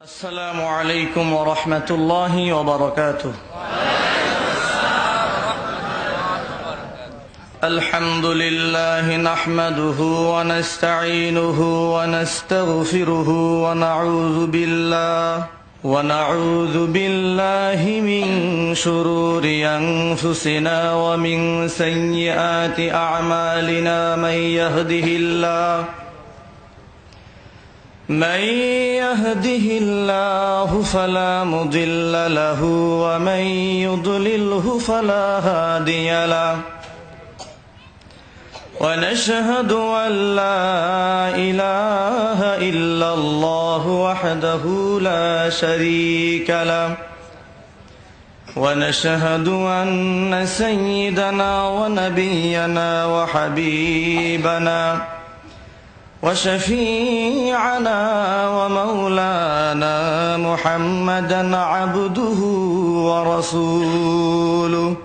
السلام عليكم ورحمة الله وبركاته. الحمد لله نحمده ونستعينه ونستغفره ونعوذ بالله من شرور أنفسنا ومن سيئات أعمالنا من يهده الله فلا مضل له ومن يضلله فلا هادي له ونشهد أن لا إله إلا الله وحده لا شريك له ونشهد أن سيدنا ونبينا وحبيبنا وشفيعنا ومولانا محمدا عبده ورسوله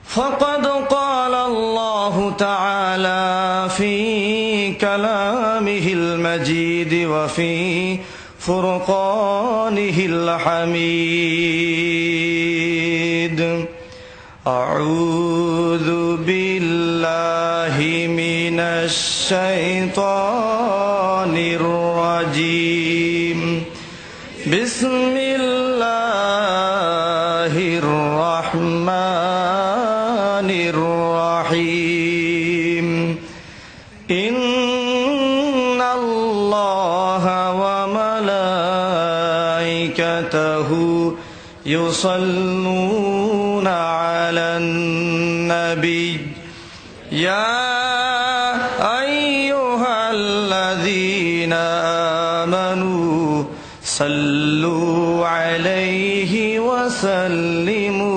فقد قال الله تعالى في كلامه المجيد وفي فرقانه الحميد أعوذ بالله من الشيطان الرجيم بسم الله الرحمن الرحيم إن الله وملائكته يصلون على النبي يا أيها الذين آمنوا صلوا عليه وسلموا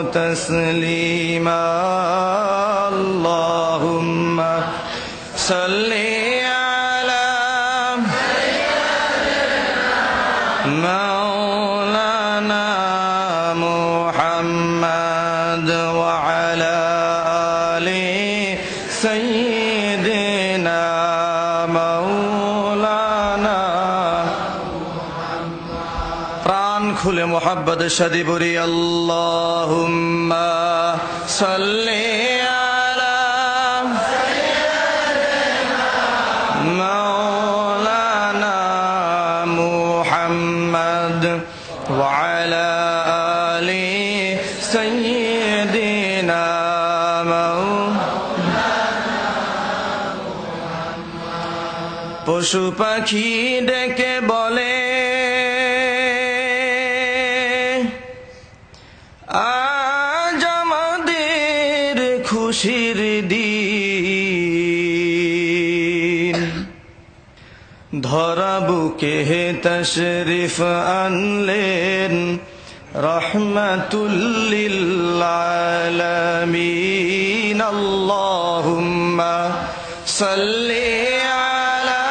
تسليما اللهم صل على مولانا محمد وعلى آل سيدنا مولانا প্রাণ খুলে মোহাব্বতের সাথে বলি আল্লাহুম্মা সাল্লি আলা مولانا محمد وعلى آل سيدنا পশু পাখি ডেকে বলে আজ আমাদের খুশির দিন ধরা বুকে তশরিফ আনলেন রহমাতুল লিল আলামিন আল্লাহুম্মা সাল্লি আলা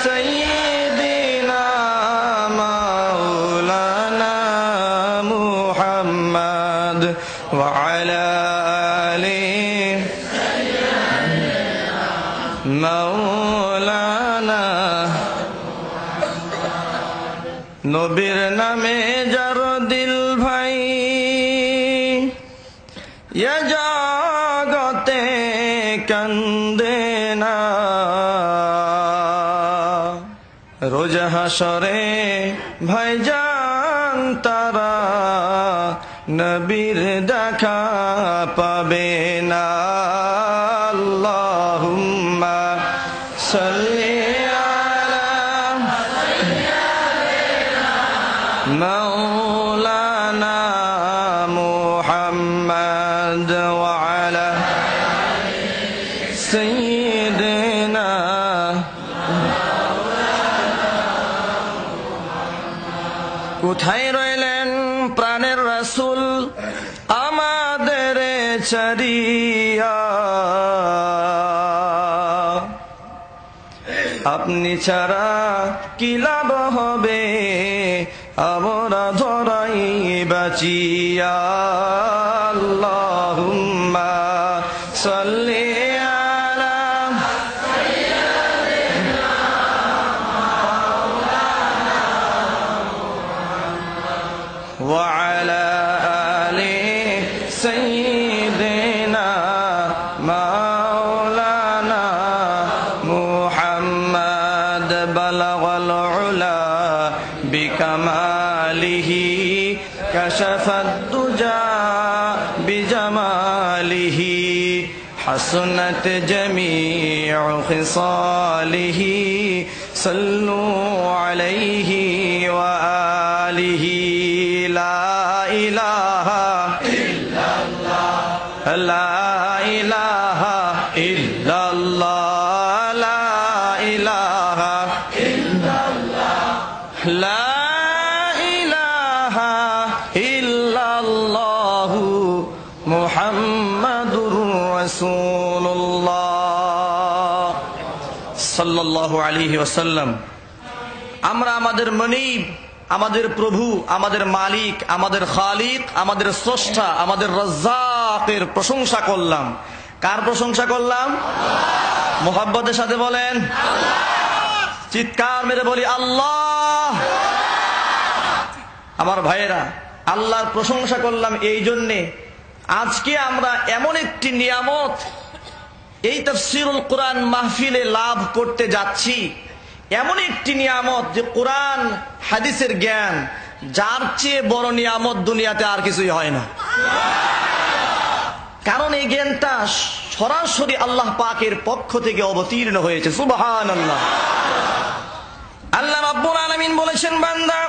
সাইয়্যিদিনা মাওলানা মুহাম্মদ ওয়া আলা আলি মাওলানা নবীর নামে যার দিল ভাই ইয়া জগতে কান্দে না রোজ হাসরে ভাইজান তারা নবীর দেখা পাবে না আল্লাহুম্মা সাল্লি مولانا محمد وعلى سيدنا কোথায় রইলেন প্রাণের রাসূল আমাদের ছাড়িয়া আপনি ছাড়া কি লাভ হবে আমরা ধরাই বাঁচিয়া আল্লাহুম্মা সাল্লি আলা بلغ العلا بكماله كشف الدجى بجماله حسنت جميع خصاله صلوا عليه وآله لا إله إلا الله لا إله إلا الله لا إله إلا الله لا إله إلا الله محمد رسول الله صلى الله عليه وسلم আমরা আমাদের মনিব, আমাদের প্রভু, আমাদের মালিক, আমাদের খালিক, আমাদের স্রষ্টা, আমাদের রাজ্জাকের প্রশংসা করলাম। কার প্রশংসা করলাম? মোহাব্বতের সাথে বলেন চিৎকার মেরে বলি আল্লাহ। আমার ভাইয়েরা, আল্লাহর প্রশংসা করলাম এই জন্যে, আজকে আমরা এমন একটি নিয়ামত এই তাফসীরুল কোরআন মাহফিলে লাভ করতে যাচ্ছি, এমন একটি নিয়ামত যে কোরআন হাদিসের জ্ঞান, যার চেয়ে বড় নিয়ামত দুনিয়াতে আর কিছুই হয় না। কারণ এই জ্ঞানটা সরাসরি আল্লাহ পাকের পক্ষ থেকে অবতীর্ণ হয়েছে। সুবহানাল্লাহ। আল্লাহ রাব্বুল আলামিন বলেছেন, বান্দা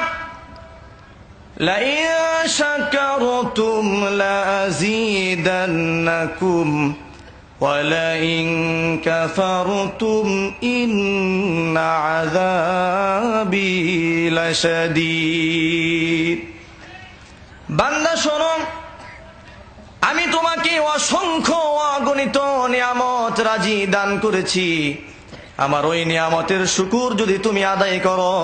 লাইন শাকারতুম লাযীদান্নাকুম ওয়ালাইন কাফারতুম ইন্না আযাবি লাশাদীদ। বান্দা শোনো, আমি তোমাকে অসংখ্য অগণিত নিয়ামত রাজি দান করেছি। আমার ওই নিয়ামতের শুকর যদি তুমি আদায় করো,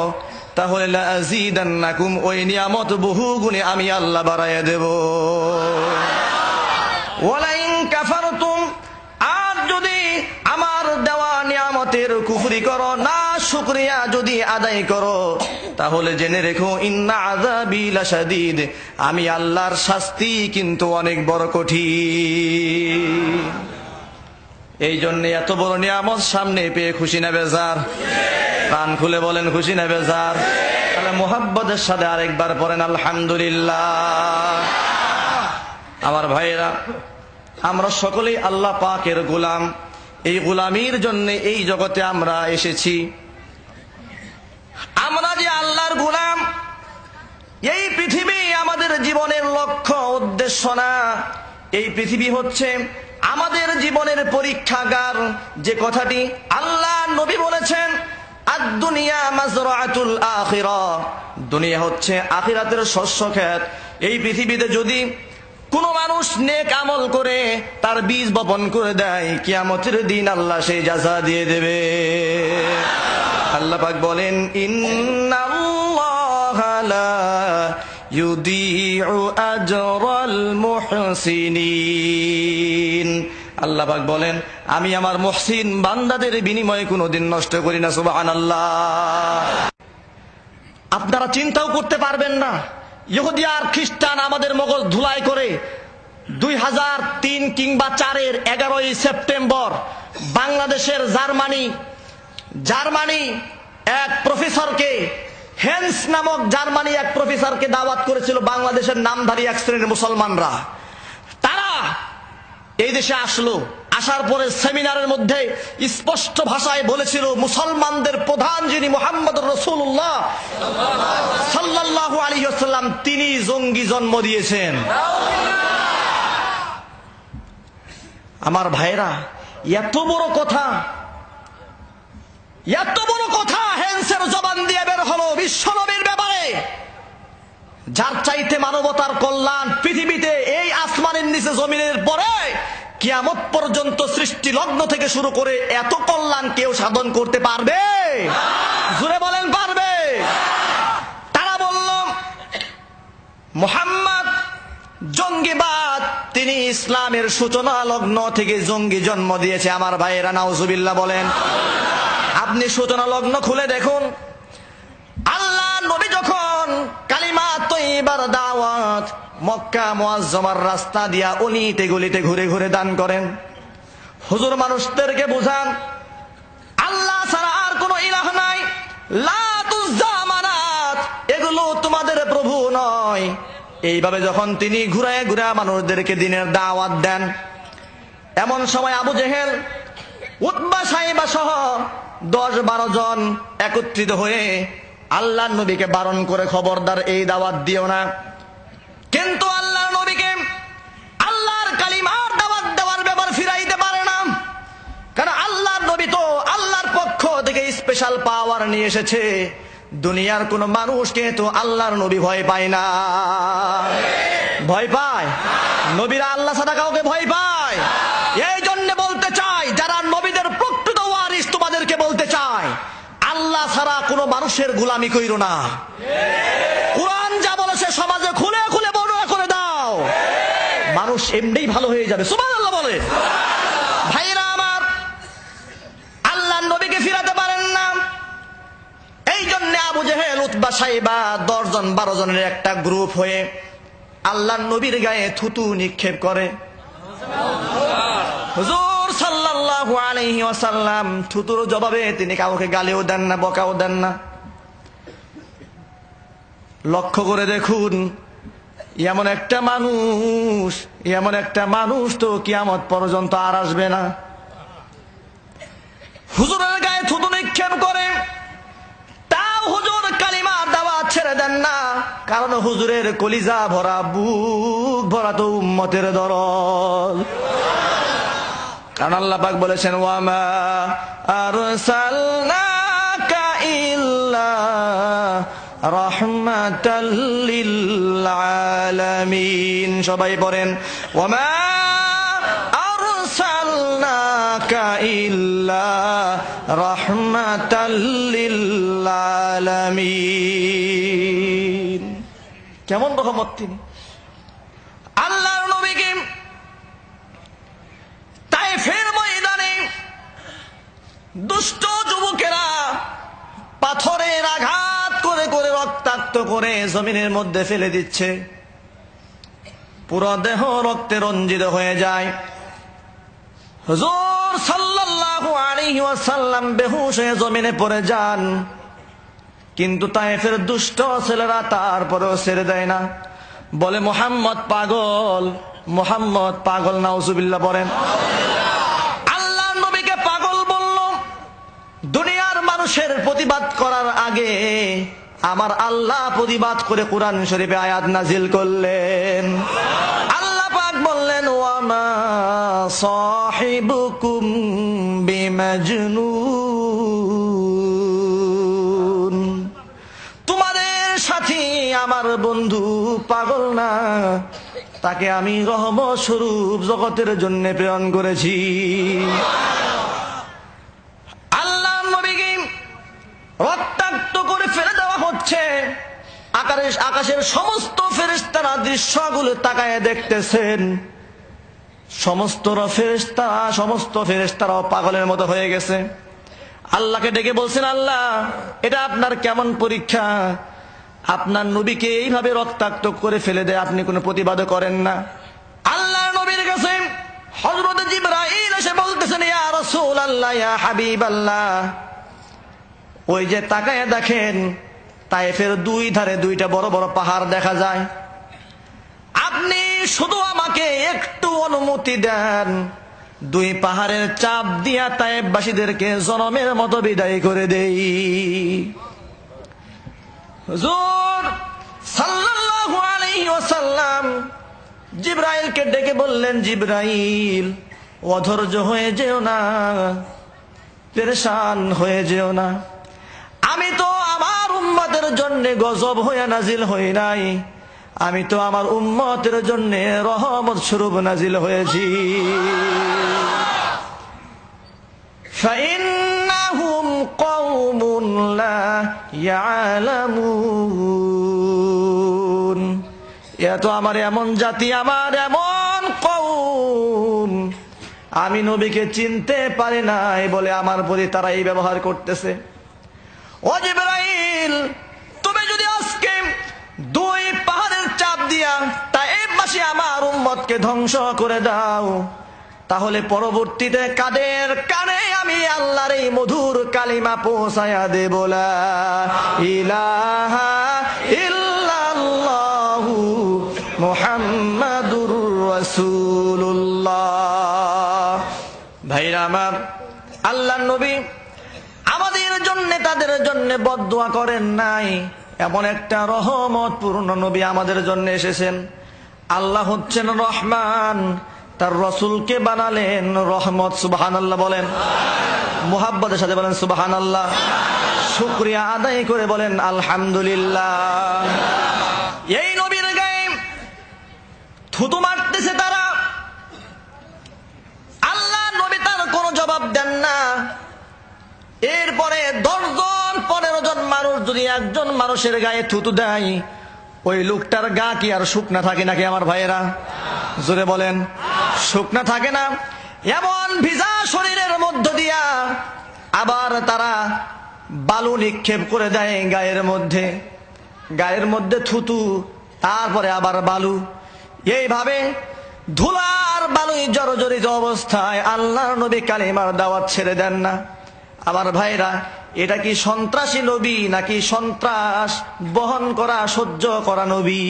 তাহলে লাযীদান্নাকুম, ওই নিয়ামত বহু গুণে আমি আল্লাহ বাড়াইয়া দেব। ওয়ালাইন কাফারতুম, আর যদি আমার দেওয়া নিয়ামতের কুফরি করো, না শুকরিয়া যদি আদায় করো, তাহলে জেনে রেখো ইন্না আযাবি লাশাদীদ, আমি আল্লাহর শাস্তি কিন্তু অনেক বড় কঠিন। এই জন্য এত বড় নিয়ামত সামনে পেয়ে খুশি না বেজার? প্রাণ খুলে বলেন খুশি না বেজার? তাহলে মুহাব্বতের সাথে আরেকবার পড়েন আলহামদুলিল্লাহ। আমার ভাইয়েরা, আমরা সকলেই আল্লাহ পাকের গোলাম। এই গোলামির জন্য এই জগতে আমরা এসেছি। আমরা যে আল্লাহর গোলাম, এই পৃথিবী আমাদের জীবনের লক্ষ্য উদ্দেশ্য না। এই পৃথিবী হচ্ছে আমাদের জীবনের পরীক্ষাগার। যে কথাটি আল্লাহ নবী বলেছেন, আদ-দুনিয়া মাজরাআতুল আখিরাহ, দুনিয়া হচ্ছে আখিরাতের শস্য ক্ষেত। এই পৃথিবীতে যদি কোন মানুষ নেক আমল করে তার বীজ বপন করে দেয়, কিয়ামতের দিন আল্লাহ সেই জাযা দিয়ে দেবে। আল্লাহ পাক বলেন, ইন্নাল্লাহা লা ইউদিউ আজরাল মুহসিনিন। আল্লাহ পাক বলেন, আমি আমার মুহসিন বান্দাদের বিনিময়ে কোনোদিন নষ্ট করি না। সুবহানাল্লাহ। আপনারা চিন্তাও করতে পারবেন না, ইহুদি আর খ্রিস্টান আমাদের মগজ ধুলাই করে 2003 কিংবা 4-এর 11ই সেপ্টেম্বর বাংলাদেশের জার্মানি এক প্রফেসরকে, হেন্স নামক জার্মানি এক প্রফেসরকে দাওয়াত করেছিল বাংলাদেশের নামধারী এক শ্রেণীর মুসলমানরা। তারা এই দেশে আসলো, আসার পরে সেমিনারের মধ্যে স্পষ্ট ভাষায় বলেছিল, মুসলমানদের প্রধান যিনি মুহাম্মদুর রাসূলুল্লাহ সাল্লাল্লাহু আলাইহি ওয়াসাল্লাম, তিনি জঙ্গি জন্ম দিয়েছেন। আমার ভাইরা, এত বড় কথা হেন্সের জবান দিয়ে বের হলো বিশ্বনবীর ব্যাপারে, যার চাইতে মানবতার কল্যাণ পৃথিবীতে এই আসমানের নিচে জমিনের পরে কিয়ামত পর্যন্ত সৃষ্টি লগ্ন থেকে শুরু করে এত কল্যাণ কেউ সাধন করতে পারবে? জোরে বলেন পারবে? তারা বলল মুহাম্মদ জঙ্গিবাদ, তিনি ইসলামের সূচনা লগ্ন থেকে জঙ্গি জন্ম দিয়েছে। আমার ভাইয়েরা নাউজুবিল্লাহ বলেন। আপনি সূচনা লগ্ন খুলে দেখুন, আল্লাহ নবী যখন কালিমা তয়্যিবার দাওয়াত মক্কা মুআজ্জমার রাস্তা দিয়া অলিতে গলিতে ঘুরে ঘুরে দান করেন, হুজুর মানুষদেরকে বুঝান আল্লাহ ছাড়া আর কোনো ইলাহ নাই, লাত উজ্জা মানাত এগুলো তোমাদের প্রভু নয়। এইভাবে যখন তিনি ঘুরায় ঘুরায় মানুষদেরকে দিনের দাওয়াত দেন, এমন সময় আবু জেহেল, উতবা সাইবা সহ 10-12 জন একত্রিত হয়ে আল্লাহর নবীকে বারণ করে, খবরদার এই দাওয়াত দিও না। কিন্তু আল্লাহর নবীকে আল্লাহর কালিমার দাওয়াত দেওয়ার ব্যাপার ফিরাইতে পারে না, কারণ আল্লাহর নবী তো আল্লাহর পক্ষ থেকে স্পেশাল পাওয়ার নিয়ে এসেছে। দুনিয়ার কোন মানুষকে তো আল্লাহর নবী ভয় পায় না। ভয় পায়? নবীরা আল্লাহ ছাড়া কাউকে ভয় পায়? এই জন্য বলতে চাই, যারা নবীদের প্রকৃত ওয়ারিস তোমাদেরকে বলতে চায়, আল্লাহ ছাড়া কোন মানুষের গোলামি কইরো না। কোরআন যা বলেছে সমাজে খুলে খুলে বর্ণনা করে দাও, মানুষ এমনিই ভালো হয়ে যাবে। সুবহানাল্লাহ বলে। ভাইরা আমার, আল্লাহর নবীকে ফিরাতে পারেন না, এই জন্য আবু জেহেল, উতবা সাইবা 10-12 জনের একটা গ্রুপ হয়ে আল্লাহর নবীর গায়ে থুতু নিক্ষেপ করে। হুজুর সাল্লাল্লাহু আলাইহি ওয়াসাল্লাম থুতুর জবাবে তিনি কাউকে গালিও দেন না, বকাও দেন না। লক্ষ্য করে দেখুন, এমন একটা মানুষ তো কিয়ামত পর্যন্ত আর আসবে না। হুজুরের গায়ে থুতু নিক্ষেপ করে, তাও হুজুর কালিমার দাওয়াত ছেড়ে দেন না, কারণ হুজুরের কলিজা ভরা, বুক ভরা তো উম্মতের দরদ। কারণ আল্লাহ পাক বলেছেন, ওয়ামা আরসালনাকা ইল্লা রাহমাতাল লিল আলামিন। সবাই পড়েন, ওয়ামা আরসালনাকা ইল্লা রাহমাতাল লিল আলামিন। কেমন রহমত তিনি! আল্লাহর নবীকে তায়েফের ময়দানে দুষ্ট যুবকেরা পাথরের আঘাত করে করে রক্তাক্ত করে জমিনের মধ্যে ফেলে দিচ্ছে, পুরো দেহ রক্তে রঞ্জিত হয়ে যায়। হুজুর সাল্লাল্লাহু আলাইহি ওয়াসাল্লাম বেহুশ হয়ে জমিনে পড়ে যান, কিন্তু তায়েফের দুষ্ট ছেলেরা তারপরেও ছেড়ে দেয় না, বলে মুহাম্মদ পাগল, মুহাম্মদ পাগল। নাউজুবিল্লাহ বলেন। আল্লাহর নবীকে পাগল বলল, দুনিয়ার মানুষের প্রতিবাদ করার আগে আমার আল্লাহ প্রতিবাদ করে কোরআন শরীফে আয়াত নাজিল করলেন। আল্লাহ পাক বললেন, ওয়ামা সাহিবুকুম বিমাজনুন, তোমাদের সাথী আমার বন্ধু পাগল না, তাকে আমি রহমত স্বরূপ জগতের জন্য প্রেরণ করেছি। আল্লাহর নবীকে রক্তাক্ত করে ফেলে দেওয়া হচ্ছে, আকাশের সমস্ত ফেরেশতারা দৃশ্যগুলো তাকায় দেখতেছেন। সমস্ত ফেরেশতারাও পাগলের মতো হয়ে গেছে। আল্লাহকে ডেকে বলছেন, আল্লাহ এটা আপনার কেমন পরীক্ষা? আপনার নবীকে এইভাবে রক্তাক্ত করে ফেলে দেয়, আপনি কোনো প্রতিবাদ করেন না। আল্লাহর নবীর কাছে হযরত জিবরাইল এসে বলতেছেন, ইয়া রাসূলুল্লাহ, ইয়া হাবিবাল্লাহ, ওই যে তাকায় দেখেন, তায়েফের দুই ধারে দুইটা বড় বড় পাহাড় দেখা যায়। আপনি শুধু আমাকে একটু অনুমতি দেন, দুই পাহাড়ের চাপ দিয়া তায়েফবাসীদেরকে জনমের মতো বিদায় করে দেই। হুজুর সাল্লাল্লাহু আলাইহি ওয়াসাল্লাম জিবরাইলকে ডেকে বললেন, জিবরাইল অধৈর্য হয়ে যেও না, পেরেশান হয়ে যেও না, আমি তো আমার উম্মতের জন্য গজব হয়ে নাজিল হই নাই, আমি তো আমার উম্মতের জন্য রহমত স্বরূপ নাজিল হয়েছি। ফাইন্নাহুম কওমুন লা ইয়ালামুন, এরা তো আমার এমন জাতি, আমার এমন কওম, আমি নবীকে চিনতে পারি নাই বলে আমার প্রতি তারা এই ব্যবহার করতেছে। ও জিবরাইল, তুমি যদি আজকে দুই পাহাড়ের চাপ দিয়া তায়েফবাসী আমার উম্মতকে ধ্বংস করে দাও, তাহলে পরবর্তীতে কাদের কানে আমি আল্লাহর এই মধুর কালিমা পৌঁছায়া দেব, লা ইলাহা ইল্লাল্লাহু মুহাম্মাদুর রাসূলুল্লাহ। ভাইরা আমার, আল্লাহর নবী আমাদের জন্য তাদের জন্য বদদুয়া করেন নাই, এমন একটা রহমতপূর্ণ নবী আমাদের জন্য এসেছেন। আল্লাহ হচ্ছেন রহমান, তার রসুলকে বানালেন রহমত। সুবহানাল্লাহ বলেন, মুহাব্বতের সাথে বলেন সুবহানাল্লাহ, শুকরিয়া আদায় করে বলেন আলহামদুলিল্লাহ। এই নবীর গায়ে থুতু মারতেছে তারা, আল্লাহ নবী তার কোনো জবাব দেন না। এরপরে 10 জন 15 জন মানুষ যদি একজন মানুষের গায়ে থুতু দেয়, ওই লোকটার গা কি আর শুকনা থাকে নাকি আমার ভাইয়েরা? জোরে বলেন, শুকনা থাকে না। এমন ভিজা শরীরের মধ্য দিয়া আবার তারা বালু নিক্ষেপ করে দেয় গায়ের মধ্যে, গায়ের মধ্যে থুতু, তারপরে আবার বালু, এইভাবে ধুলার বালুই জর্জরিত অবস্থায় আল্লাহর নবী কালিমার দাওয়াত ছেড়ে দেন না। আমার ভাইরা, এটা কি সন্ত্রাসী নবী নাকি সন্ত্রাস বহন করা সহ্য করা নবী?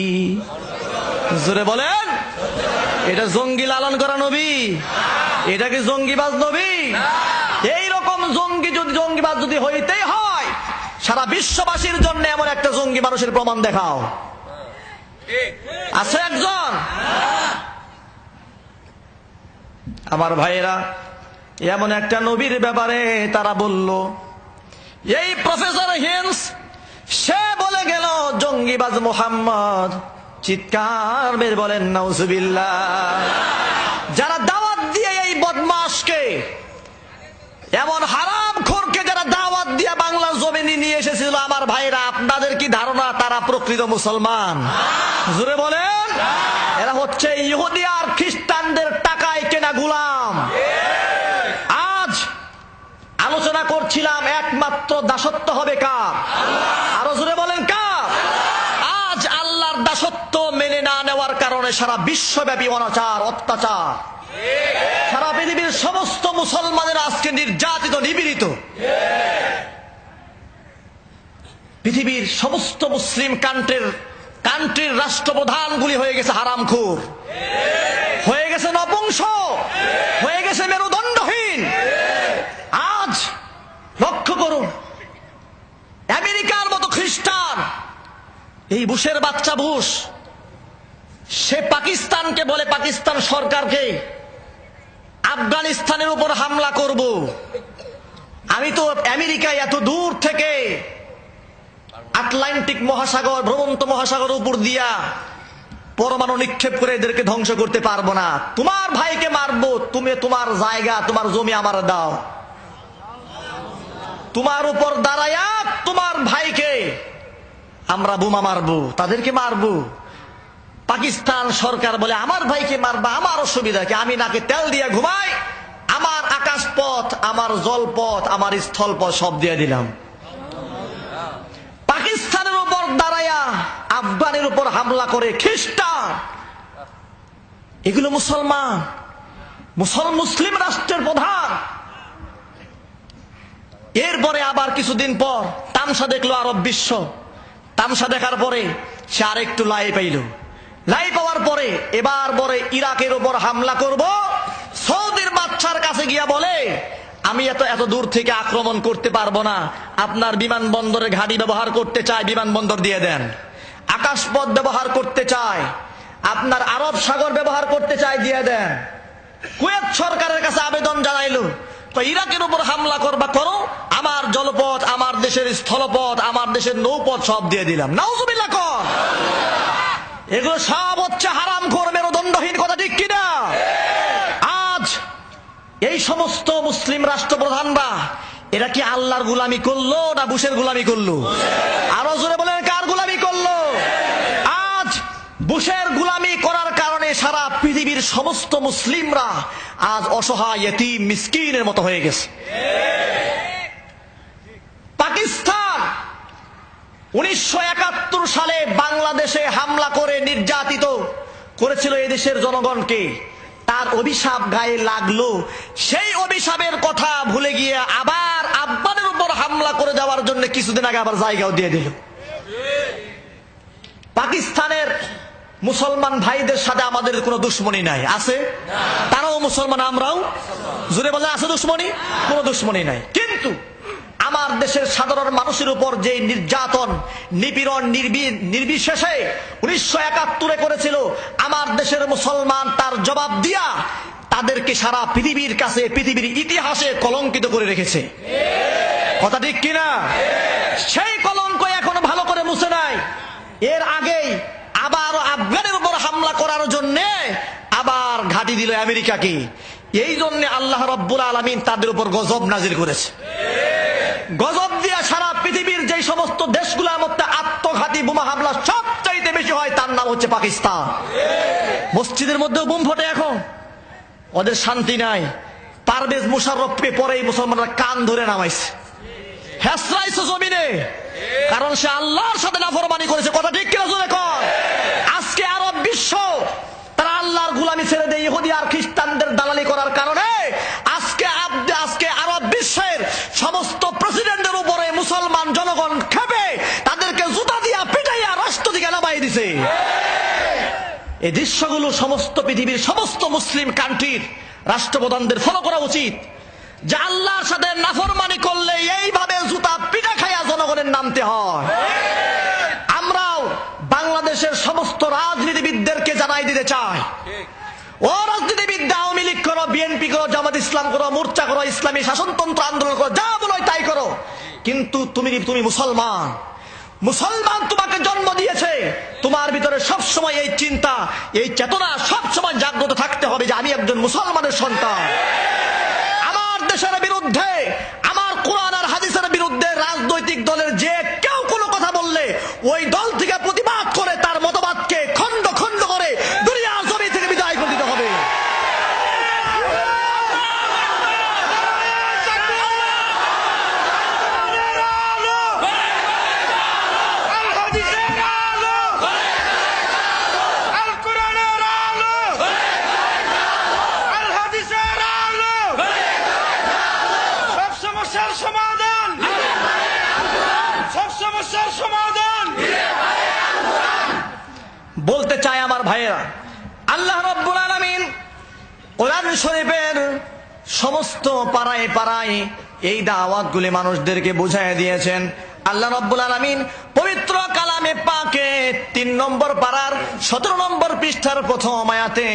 জোরে বলেন, এটা জঙ্গি লালন করা নবী? এটা কি জঙ্গিবাজ নবী? এইরকম জঙ্গিবাজ যদি হইতেই হয়, সারা বিশ্ববাসীর জন্য এমন একটা জঙ্গি মানুষের প্রমাণ দেখাও। আছে একজন? আমার ভাইয়েরা, এমন একটা নবীর ব্যাপারে তারা বলল, এই প্রফেসর হিন্স সে বলে গেল জঙ্গিবাজ মুহাম্মদ। চিৎকার বের বলেন নাউজুবিল্লাহ। যারা দাওয়াত দিয়ে এই বদমাশকে, এমন হারামখোরকে যারা দাওয়াত দিয়ে বাংলার জমিনে নিয়ে এসেছিল, আমার ভাইরা আপনাদের কি ধারণা তারা প্রকৃত মুসলমান? জোরে বলেন, এরা হচ্ছে ইহুদি আর খ্রিস্টানদের টাকায় কেনা গোলাম। আজ আলোচনা করছিলাম একমাত্র দাসত্ব হবে কার? আরো জোরে বলেন কার? আজ আল্লাহর দাসত্ব মেনে না নেওয়ার কারণে সারা বিশ্বব্যাপী অনাচার অত্যাচার, সারা পৃথিবীর সমস্ত মুসলমানের আজকে নির্যাতিত নিপীড়িত। পৃথিবীর সমস্ত মুসলিম কান্ট্রির রাষ্ট্রপ্রধানগুলি হয়ে গেছে হারামখোর, হয়ে গেছে নপুংস, হয়ে গেছে মেরুদণ্ডহীন। আজ লক্ষ্য করুন, আমেরিকার মতো খ্রিস্টান, এই বুশের বাচ্চা বুশ, সে পাকিস্তানকে বলে, পাকিস্তান সরকারকে, আফগানিস্তানের উপর হামলা করব। আমি তো আমেরিকায় এত দূর থেকে আটলান্টিক মহাসাগর, ভ্রমন্ত মহাসাগর উপর দিয়া পরমাণু নিক্ষেপ করে এদেরকে ধ্বংস করতে পারবো না। তোমার ভাইকে মারবো, তুমি তোমার জায়গা, তোমার জমি আমার দাও। তোমার উপর দাঁড়ায়া তোমার ভাইকে আমরা বোমা মারবো, তাদেরকে মারবো। পাকিস্তান সরকার বলে আমার ভাইকে মারবা, আমার অসুবিধা কি? আমি নাকি তেল দিয়ে ঘুমাই, আমার আকাশপথ, আমার জলপথ, আমার স্থলপথ সব দিয়ে দিলাম। পাকিস্তানের উপর দাঁড়ায়া আফগানের উপর হামলা করে খ্রিস্টান। এগুলো মুসলমান, মুসলিম রাষ্ট্রের প্রধান। এরপরে আবার কিছুদিন পর তামসা দেখলো আরব বিশ্ব। তামসা দেখার পরে সে আরেকটু লাই পাইল। লাই পাওয়ার পরে এবার বলে ইরাকের উপর হামলা করব। সৌদির বাদশার কাছে গিয়া বলে, আমি এত দূর থেকে আক্রমণ করতে পারবো না, আপনার বিমানবন্দরে ঘাঁটি ব্যবহার করতে চাই, বিমানবন্দর দিয়ে দেন। আকাশপথ ব্যবহার করতে চাই, আপনার আরব সাগর ব্যবহার করতে চাই, দিয়ে দেন। কুয়েত সরকারের কাছে আবেদন জানাইলো, ইরাকের উপর হামলা করবা করো, আমার জলপথ, আমার দেশের স্থলপথ, আমার দেশের নৌপথ সব দিয়ে দিলাম। নাউজুবিল্লাহ কর। এগুলো সব হচ্ছে হারামখোর মেরুদণ্ডহীন, কথা ঠিক কিনা? আজ এই সমস্ত মুসলিম রাষ্ট্রপ্রধানরা এরা কি আল্লাহর গোলামি করলো না বুশের গোলামি করলো? আরো জোরে বলেন, কার গোলামি করলো? আজ বুশের গোলামি করার কারণে সারা পৃথিবীর সমস্ত মুসলিমরা আজ অসহায় ইতিম মিসকিনের মতো হয়ে গেছে। পাকিস্তান 1971 সালে বাংলাদেশে হামলা করে নির্যাতিত করেছিল এদেশের জনগণকে। তার অভিশাপ গায়ে লাগলো, সেই অভিশাপের কথা ভুলে গিয়ে আবার আফগানের উপর হামলা করে যাওয়ার জন্য কিছুদিন আগে আবার জায়গাও দিয়ে দিল। পাকিস্তানের মুসলমান ভাইদের সাথে আমাদের কোনো দুশ্মনী নাই, আছে? তারাও মুসলমান, আমরাও। জোরে বলে আছে দুশ্মনী? কোনো দুশ্মনী নাই। কিন্তু আমার দেশের সাধারণ মানুষের উপর যে নির্যাতন নিপীড়ন নির্বিশেষে 1971 করেছিল, আমার দেশের মুসলমান তার জবাব দিয়া তাদেরকে সারা পৃথিবীর কাছে, পৃথিবীর ইতিহাসে কলঙ্কিত করে রেখেছে। কথা ঠিক কিনা? সেই কলঙ্ক এখনো ভালো করে মুছে নাই। এর আগেই আবার আফগানের উপর হামলা করার জন্য আবার ঘাঁটি দিল আমেরিকাকে। এই জন্য আল্লাহ রাব্বুল আলামিন তাদের উপর গজব নাজিল করেছে। গজব দিয়া সারা পৃথিবীর যে সমস্ত দেশগুলোর মধ্যে আত্মঘাতী বোমা হামলা সবচাইতে বেশি হয়, তার নাম হচ্ছে পাকিস্তান। মসজিদের মধ্যেও বোম ফটে এখন, ওদের শান্তি নাই। পারভেজ মুশাররফকে পরেই মুসলমানরা কান ধরে নামাইছে, হেসরাইছে জমিনে, কারণ সে আল্লাহর সাথে নাফরমানি করেছে। কথা ঠিক কিনা জোরে কর? আজকে আরব বিশ্ব তারা আল্লাহর গোলামি ছেড়ে দেয় ইহুদি আর খ্রিস্টানদের দালালি করার কারণে আজকে আরব বিশ্বের সমস্ত প্রেসিডেন্টের উপরে মুসলমান জনগণ খেপে তাদেরকে জুতা দিয়া পিটাইয়া রাষ্ট্র থেকে নামাই দিছে। এই দৃশ্যগুলো সমস্ত পৃথিবীর সমস্ত মুসলিম কান্ট্রির রাষ্ট্রপ্রধানদের ফলো করা উচিত, যে আল্লাহর সাথে নাফরমানি করলে এইভাবে জুতা পিটা খাইয়া জনগণের নামতে হয়। আমরাও বাংলাদেশের সমস্ত রাজনীতিবিদদেরকে জানাই দিতে চাই, ও রাজনীতিবিদ, আওয়ামী লীগ করো, বিএনপি করো, জামাত ইসলাম করো, মোর্চা করো, ইসলামী শাসনতন্ত্র আন্দোলন করো, যা বলো তাই করো, কিন্তু তুমি মুসলমান। মুসলমান তোমাকে জন্ম দিয়েছে, তোমার ভিতরে সবসময় এই চিন্তা, এই চেতনা সবসময় জাগ্রত থাকতে হবে যে আমি একজন মুসলমানের সন্তান। আমার দেশের বিরুদ্ধে, আমার কোরআন আর হাদিসের বিরুদ্ধে রাজনৈতিক দলের যে কেউ কোনো কথা বললে ওই দল থেকে প্রতিবাদ করে তার মতবাদকে খণ্ড খণ্ড করে দুনিয়ার জমি থেকে বিদায় করে দিতে হবে। বলতে চাই আমার ভাইয়েরা, আল্লাহ রাব্বুল আলামিন কোরআন শরীফের সমস্ত পাড়ায় পাড়ায় এই দাওয়াতগুলি মানুষদেরকে বুঝাইয়া দিয়েছেন। আল্লাহ রাব্বুল আলামিন পবিত্র কালামে পাকে 3 নম্বর পারার 17 নম্বর পৃষ্ঠার প্রথম আয়াতে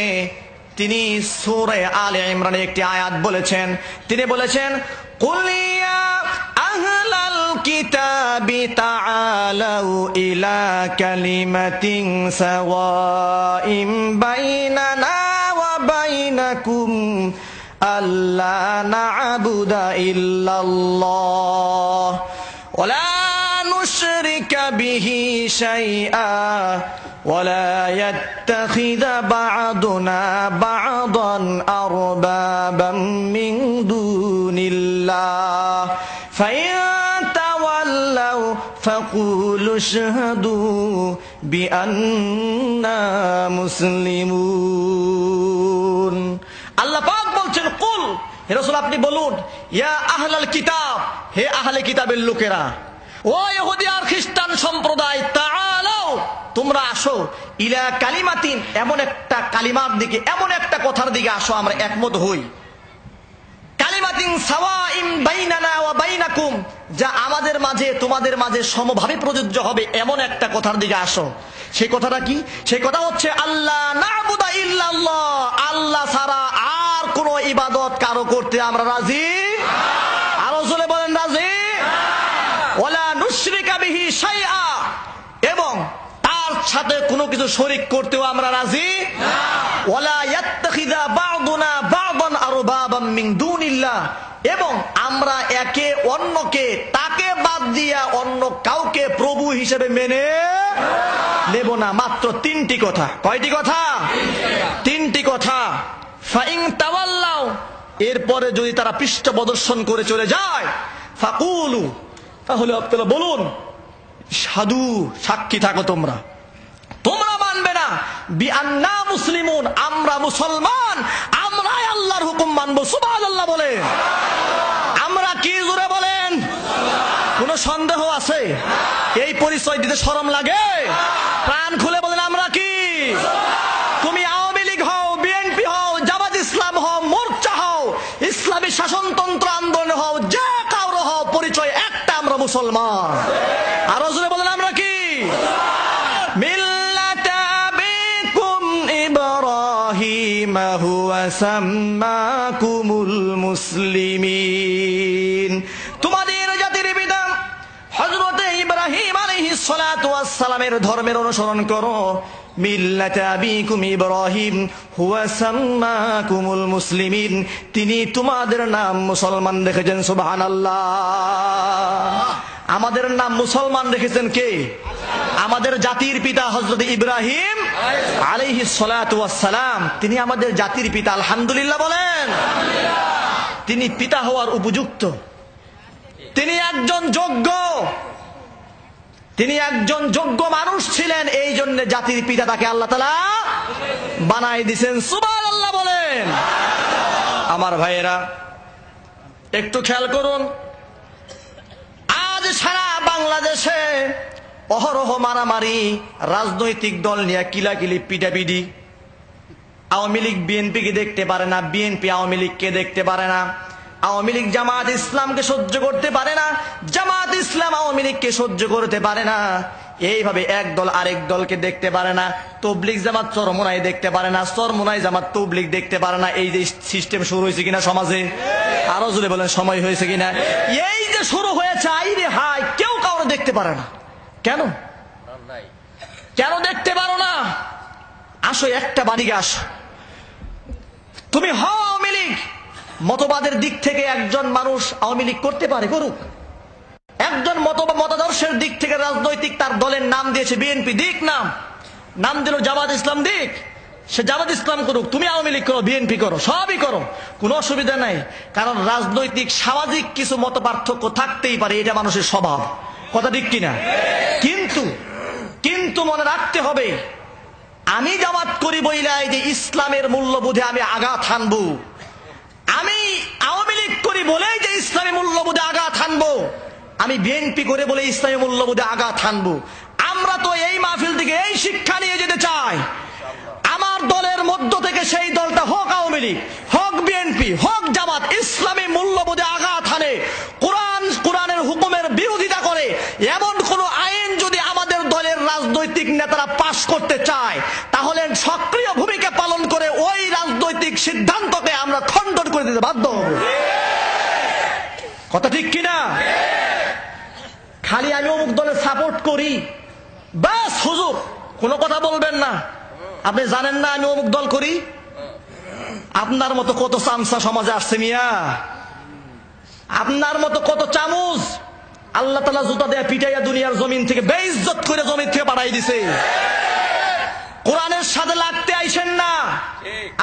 তিনি সূরা আলে ইমরানের একটি আয়াত বলেছেন। তিনি বলেছেন, কুল ইয়া আহলাল কিতাবি তাআলাউ ইলা কালিমাতিন সাওয়াইম বাইনানা ওয়া বাইনাকুম আল্লা না'বুদা ইল্লাল্লাহ ওয়া লা নুশরিকা বিহি শাইআ ওয়া লা ইয়াত্তাখিযা বা'দুনা বা'দান আরবাবাম মিন দুনিল্লাহ ফাইন তাওয়াল্লাউ ফাকুলু আশহাদু বিআন্না মুসলিমুন। আল্লাহ পাক বলছেন, কুল, হে রাসূল আপনি বলুন, ইয়া আহলাল কিতাব, হে আহলে কিতাবের লোকেরা, ও ইহুদি আর খ্রিস্টান সম্প্রদায়, তাআলাও, তোমরা আসো, ইলা কালিমাতিন, এমন একটা কালিমার দিকে, এমন একটা কথার দিকে আসো, আমরা একমত হই। কালিমাতিন সাওয়াইন বাইনানা ওয়া বাইনাকুম, যা আমাদের মাঝে তোমাদের মাঝে সমভাবে প্রযোজ্য হবে, এমন একটা কথার দিকে আসো। সেই কথাটা কি? সেই কথা হচ্ছে আল্লাহ না'বুদা ইল্লাল্লাহ, আল্লাহ ছাড়া আর কোন ইবাদত কারো করতে আমরা রাজি। আরো জোরে বলেন রাজি। ওয়ালা নুশরিকা বিহি শাইআ, এবং তার সাথে কোনো কিছু শরীক করতেও আমরা রাজি না। ওয়ালা ইয়াত্তাখিযা বা'দুনা বা'দান আরবাবাম মিন দুনিল্লাহ, এবং আমরা একে অন্যকে, তাকে বাদ দিয়া অন্য কাউকে প্রভু হিসেবে মেনে নেব না। মাত্র 3টি কথা। কয়টি কথা? 3টি কথা। ফাইন তাওয়াল্লাউ, এরপরে যদি তারা পৃষ্ঠ প্রদর্শন করে চলে যায়, ফাকুলু, তাহলে আপনারা বলুন, সাধু, সাক্ষী থাকো, তোমরা মানবে না, বিআন্না মুসলিমুন, আমরা মুসলমান, আমরাই আল্লাহর হুকুম মানবো। সুবহানাল্লাহ বলে। আমরা কি জোরে বলেন? কোন সন্দেহ আছে? এই পরিচয় দিতে শরম লাগে? প্রাণ খুলে বলেন আমরা কি? তুমি আওয়ামী লীগ হও, বিএনপি হও, জামাত ইসলাম হও, মোর্চা হও, ইসলামী শাসনতন্ত্র আন্দোলন হও, যে কারো হও, পরিচয় একটা, আমরা মুসলমান। আরো জোরে বলেন আমরা কি? মিল্লাতা আবিকুম ইব্রাহিম হুয়া সাম্মাকুমুল মুসলিমিন। তোমাদের জাতির পিতা হযরত ইব্রাহিম আলাইহিস সালাতু ওয়াস সালামের ধর্মের অনুসরণ করো। মিল্লাতা আবিকুম ইব্রাহিম হুয়া সাম্মাকুমুল মুসলিমিন, তিনি তোমাদের নাম মুসলমান রেখেছেন। সুবহানাল্লাহ। আমাদের নাম মুসলমান রেখেছেন কে? আমাদের জাতির পিতা হযরত ইব্রাহিম আলাইহিস সালাতু ওয়াস সালাম, তিনি আমাদের জাতির পিতা। আলহামদুলিল্লাহ বলেন। তিনি পিতা হওয়ার উপযুক্ত, তিনি একজন যোগ্য, তিনি একজন যোগ্য মানুষ ছিলেন, এই জন্য জাতির পিতা তাকে আল্লাহ তাআলা বানাই দিয়েছেন। সুবহানাল্লাহ বলেন। আমার ভাইয়েরা একটু খেয়াল করুন, আজ সারা বাংলাদেশে অহরহ মারামারি, রাজনৈতিক দল নিয়ে কিলাকিলি, পিটাপিটি। আওয়ামী লীগ বিএনপিকে দেখতে পারে না, বিএনপি আওয়ামী লীগকে দেখতে পারে না, আওয়ামী লীগ জামাত ইসলামকে সহ্য করতে পারে না, জামাত ইসলাম আওয়ামী লীগকে সহ্য করতে পারে না। এইভাবে এক দল আরেক দলকে দেখতে পারে না। তবলিগ জামাত চরমোনাই দেখতে পারে না, চরমোনাই জামাত তবলিগ দেখতে পারে না। এই যে সিস্টেম শুরু হয়েছে কিনা সমাজে, আরো যদি বলেন সময় হয়েছে কিনা, এই যে শুরু হয়েছে, আইরে হাই, কেউ কাউকে দেখতে পারে না। কেন? কেন দেখতে পারো না? আসো একটা বাড়িকে আসো, তুমি হও আওয়ামী লীগ। মতবাদের দিক থেকে একজন মানুষ আওয়ামী লীগ করতে পারে, করুক। একজন মতাদর্শের দিক থেকে রাজনৈতিক তার দলের নাম দিয়েছে বিএনপি, দিক নাম দিল জামাত ইসলাম, দিক, সে জামাত ইসলাম করুক, তুমি আওয়ামী লীগ করো, বিএনপি করো, সবই করো, কোনো অসুবিধা নাই। কারণ রাজনৈতিক সামাজিক কিছু মত পার্থক্য থাকতেই পারে, এটা মানুষের স্বভাব। কথা ঠিক কিনা? কিন্তু মনে রাখতে হবে, আমি জামাত করি বইলাই যে ইসলামের মূল্যবোধে আমি আঘাত হানবো, আমি আওয়ামী লীগ করি বলেই যে ইসলামী মূল্যবোধে আঘাত হানবো, আমি বিএনপি করে বলে ইসলামী মূল্যবোধে আঘাত হানবো। আমরা তো এই মাহফিল থেকে এই শিক্ষা নিয়ে যেতে চাই, আমার দলের মধ্য থেকে সেই দলটা হোক আওয়ামী লীগ, হোক বিএনপি, হোক জামাত, ইসলামী মূল্যবোধে আঘাত হানে, কোরআনের হুকুমের বিরোধিতা করে এমন কোন আইন যদি আমাদের দলের রাজনৈতিক নেতারা পাশ করতে চায়, তাহলে সক্রিয় ভূমিকা পালন করে ওই রাজনৈতিক সিদ্ধান্তকে আমরা খণ্ডন করে দিতে বাধ্য হব। কথা ঠিক কিনা? খালি আমি অমুক দলের সাপোর্ট করি, বাস হুজুর কোনো কথা বলবেন না, আপনি জানেন না আমি অমুক দল করি। আপনার মতো কত চামচা সমাজে আসছে মিয়া, আপনার মতো কত চামচ আল্লাহ তাআলা জুতা দেয়া পিটাইয়া দুনিয়ার জমিন থেকে বেইজ্জত করে জমিন থেকে পাঠাই দিছে। কোরআনের সাথে লাগতে আইছেন না।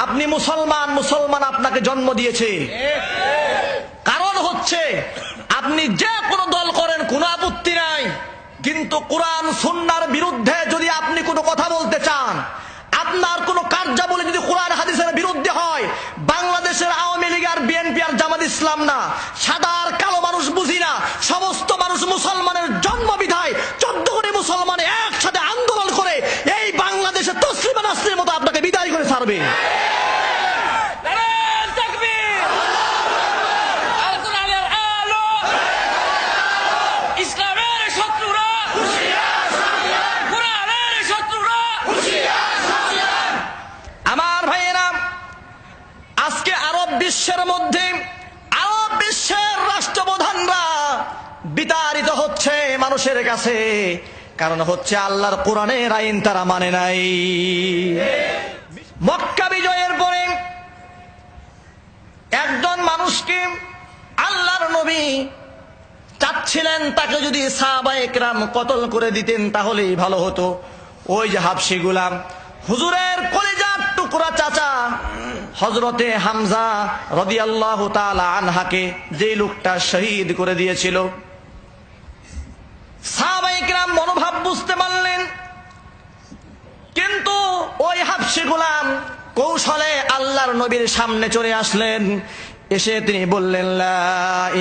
আপনি মুসলমান, মুসলমান আপনাকে জন্ম দিয়েছে। কারণ হচ্ছে আপনি যে কোনো দল করেন কোনো আপত্তি নাই, কিন্তু কোরআন সুন্নাহর বিরুদ্ধে যদি আপনি কোনো কথা বলতে চান, আপনার কোন কার্যাবলী যদি কোরআন হাদিসের বিরুদ্ধে হয়, বাংলাদেশের আওয়ামী লীগ আর বিএনপি আর জামাত ইসলাম না, সাদা আর কালো মানুষ বুঝি না, সমস্ত মানুষ মুসলমানের জন্ম বিধায় 14 কোটি মুসলমান একসাথে আন্দোলন করে এই বাংলাদেশে তসলিমা নাসরিনের মতো আপনাকে বিদায় করে ছাড়বে। বিশ্বের মধ্যে আরব বিশ্বের রাষ্ট্রপ্রধানরা বিতাড়িত হচ্ছে মানুষের কাছে, কারণ হচ্ছে আল্লাহর কোরআনের আইন তারা মানে নাই। মক্কা বিজয়ের পরে একজন মানুষকে আল্লাহর নবী চাচ্ছিলেন তাকে যদি সাহাবায়ে কেরাম কতল করে দিতেন তাহলেই ভালো হতো। ওই যে হাবশী গোলাম, হুজুরের কলিজার টুকরা চাচা হযরতে হামজা রাদিয়াল্লাহু তাআলা আনহাকে যে লোকটা শহীদ করে দিয়েছিল, সাহাবায়ে কেরাম মনোভাব বুঝতে পারলেন, কিন্তু ওই হাবশী গোলাম কৌশলে আল্লাহর নবীর সামনে চলে আসলেন। এসে তিনি বললেন, লা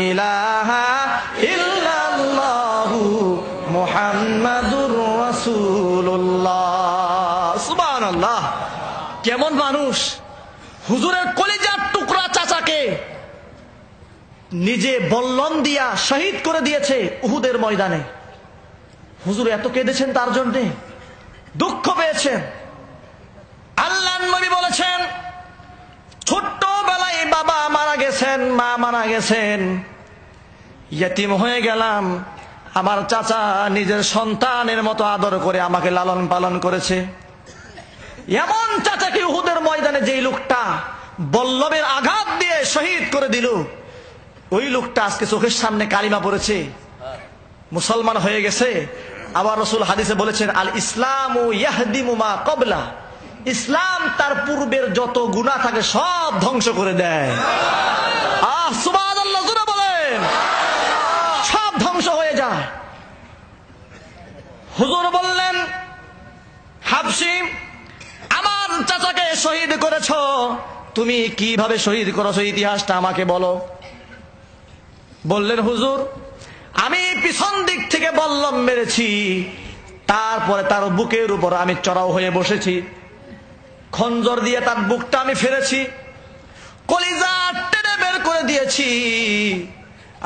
ইলাহা ইল্লাল্লাহু মুহাম্মাদুর রাসূলুল্লাহ। সুবহানাল্লাহ। কেমন মানুষ! হুজুরের কলিজার টুকরা চাচাকে নিজে বল্লম দিয়া শহীদ করে দিয়েছে উহুদের ময়দানে। হুজুর এত কেঁদেছেন, তার জন্যে দুঃখ পেয়েছেন। আল্লাহর নবী বলেছেন, ছোট্টবেলায় বাবা মারা গেছেন, মা মারা গেছেন, ইয়েতিম হয়ে গেলাম। আমার চাচা নিজের সন্তানের মতো আদর করে আমাকে লালন পালন করেছে। এমন চাচাকে উহুদের ময়দানে যেই লোকটা বল্লমের আঘাত দিয়ে শহীদ করে দিল, ওই লোকটা আজকে চোখের সামনে কালিমা পড়েছে, মুসলমান হয়ে গেছে। আবার রাসূল হাদিসে বলেছেন, আল ইসলামু ইয়াহদিমু মা ক্বাবলা। ইসলাম তার পূর্বের যত গুনাহ থাকে সব ধ্বংস করে দেয়। সুবহানাল্লাহ, জোরে বলেন। সব ধ্বংস হয়ে যায়। হুজুর বললেন, হাবশী, আমার চাচাকে শহীদ করেছ, তুমি কিভাবে শহীদ করেছো ইতিহাসটা আমাকে বলো। বললেন, হুজুর, আমি পিছন দিক থেকে বল্লম মেরেছি, তারপরে তার বুকের উপর আমি চড়াও হয়ে বসেছি, খঞ্জর দিয়ে তার বুকটা আমি ফেরেছি, কলিজা টেনে বের করে দিয়েছি,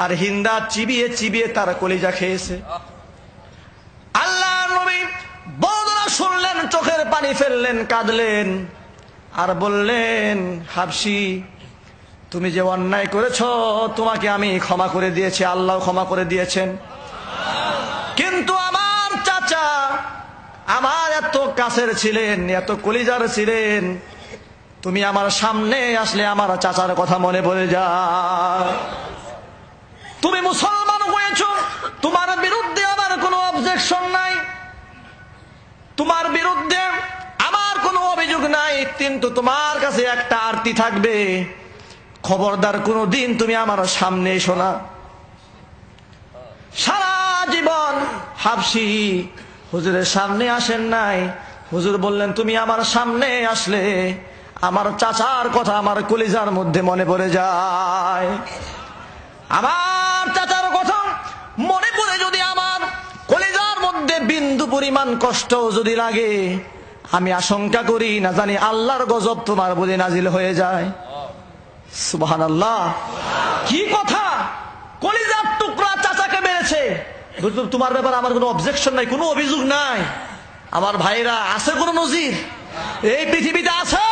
আর হিন্দা চিবিয়ে চিবিয়ে তার কলিজা খেয়েছে। আল্লাহ নবী বর্ণনা শুনলেন, চোখের পানি ফেললেন, কাঁদলেন, আর বললেন, হাবশী, তুমি যে অন্যায় করেছ তোমাকে আমি ক্ষমা করে দিয়েছি, আল্লাহ ক্ষমা করে দিয়েছেন। কিন্তু আমার চাচা আমার এত কাছের ছিলেন, এত কলিজার ছিলেন, তুমি আমার সামনে আসলে আমার চাচার কথা মনে পড়ে যায়। তুমি মুসলমান হয়েছ, তোমার বিরুদ্ধে আমার কোনো অবজেকশন নাই, তোমার বিরুদ্ধে আমার কোনো অভিযোগ নাই, কিন্তু তোমার কাছে একটা আরতি থাকবে, খবরদার কোনো দিন তুমি আমার সামনে এসো না। সারা জীবন হাবশী হুজুরের সামনে আসেন নাই। হুজুর বললেন, তুমি আমার সামনে আসলে আমার চাচার কথা আমার কলিজার মধ্যে মনে পড়ে যায়। আমার চাচার কথা মনে পড়ে যদি আমার কলিজার মধ্যে বিন্দু পরিমাণ কষ্ট যদি লাগে, আমি আশঙ্কা করি না জানি আল্লাহর গজব তোমার বলে নাজিল হয়ে যায়। সুবহানাল্লাহ। কি কথা! কলিজার টুকরা চাচাকে মেরেছে, তোমার ব্যাপারে আমার কোনো অবজেকশন নাই, কোনো অভিযোগ নাই। আমার ভাইরা, আছে কোনো নজির এই পৃথিবীতে? আছে।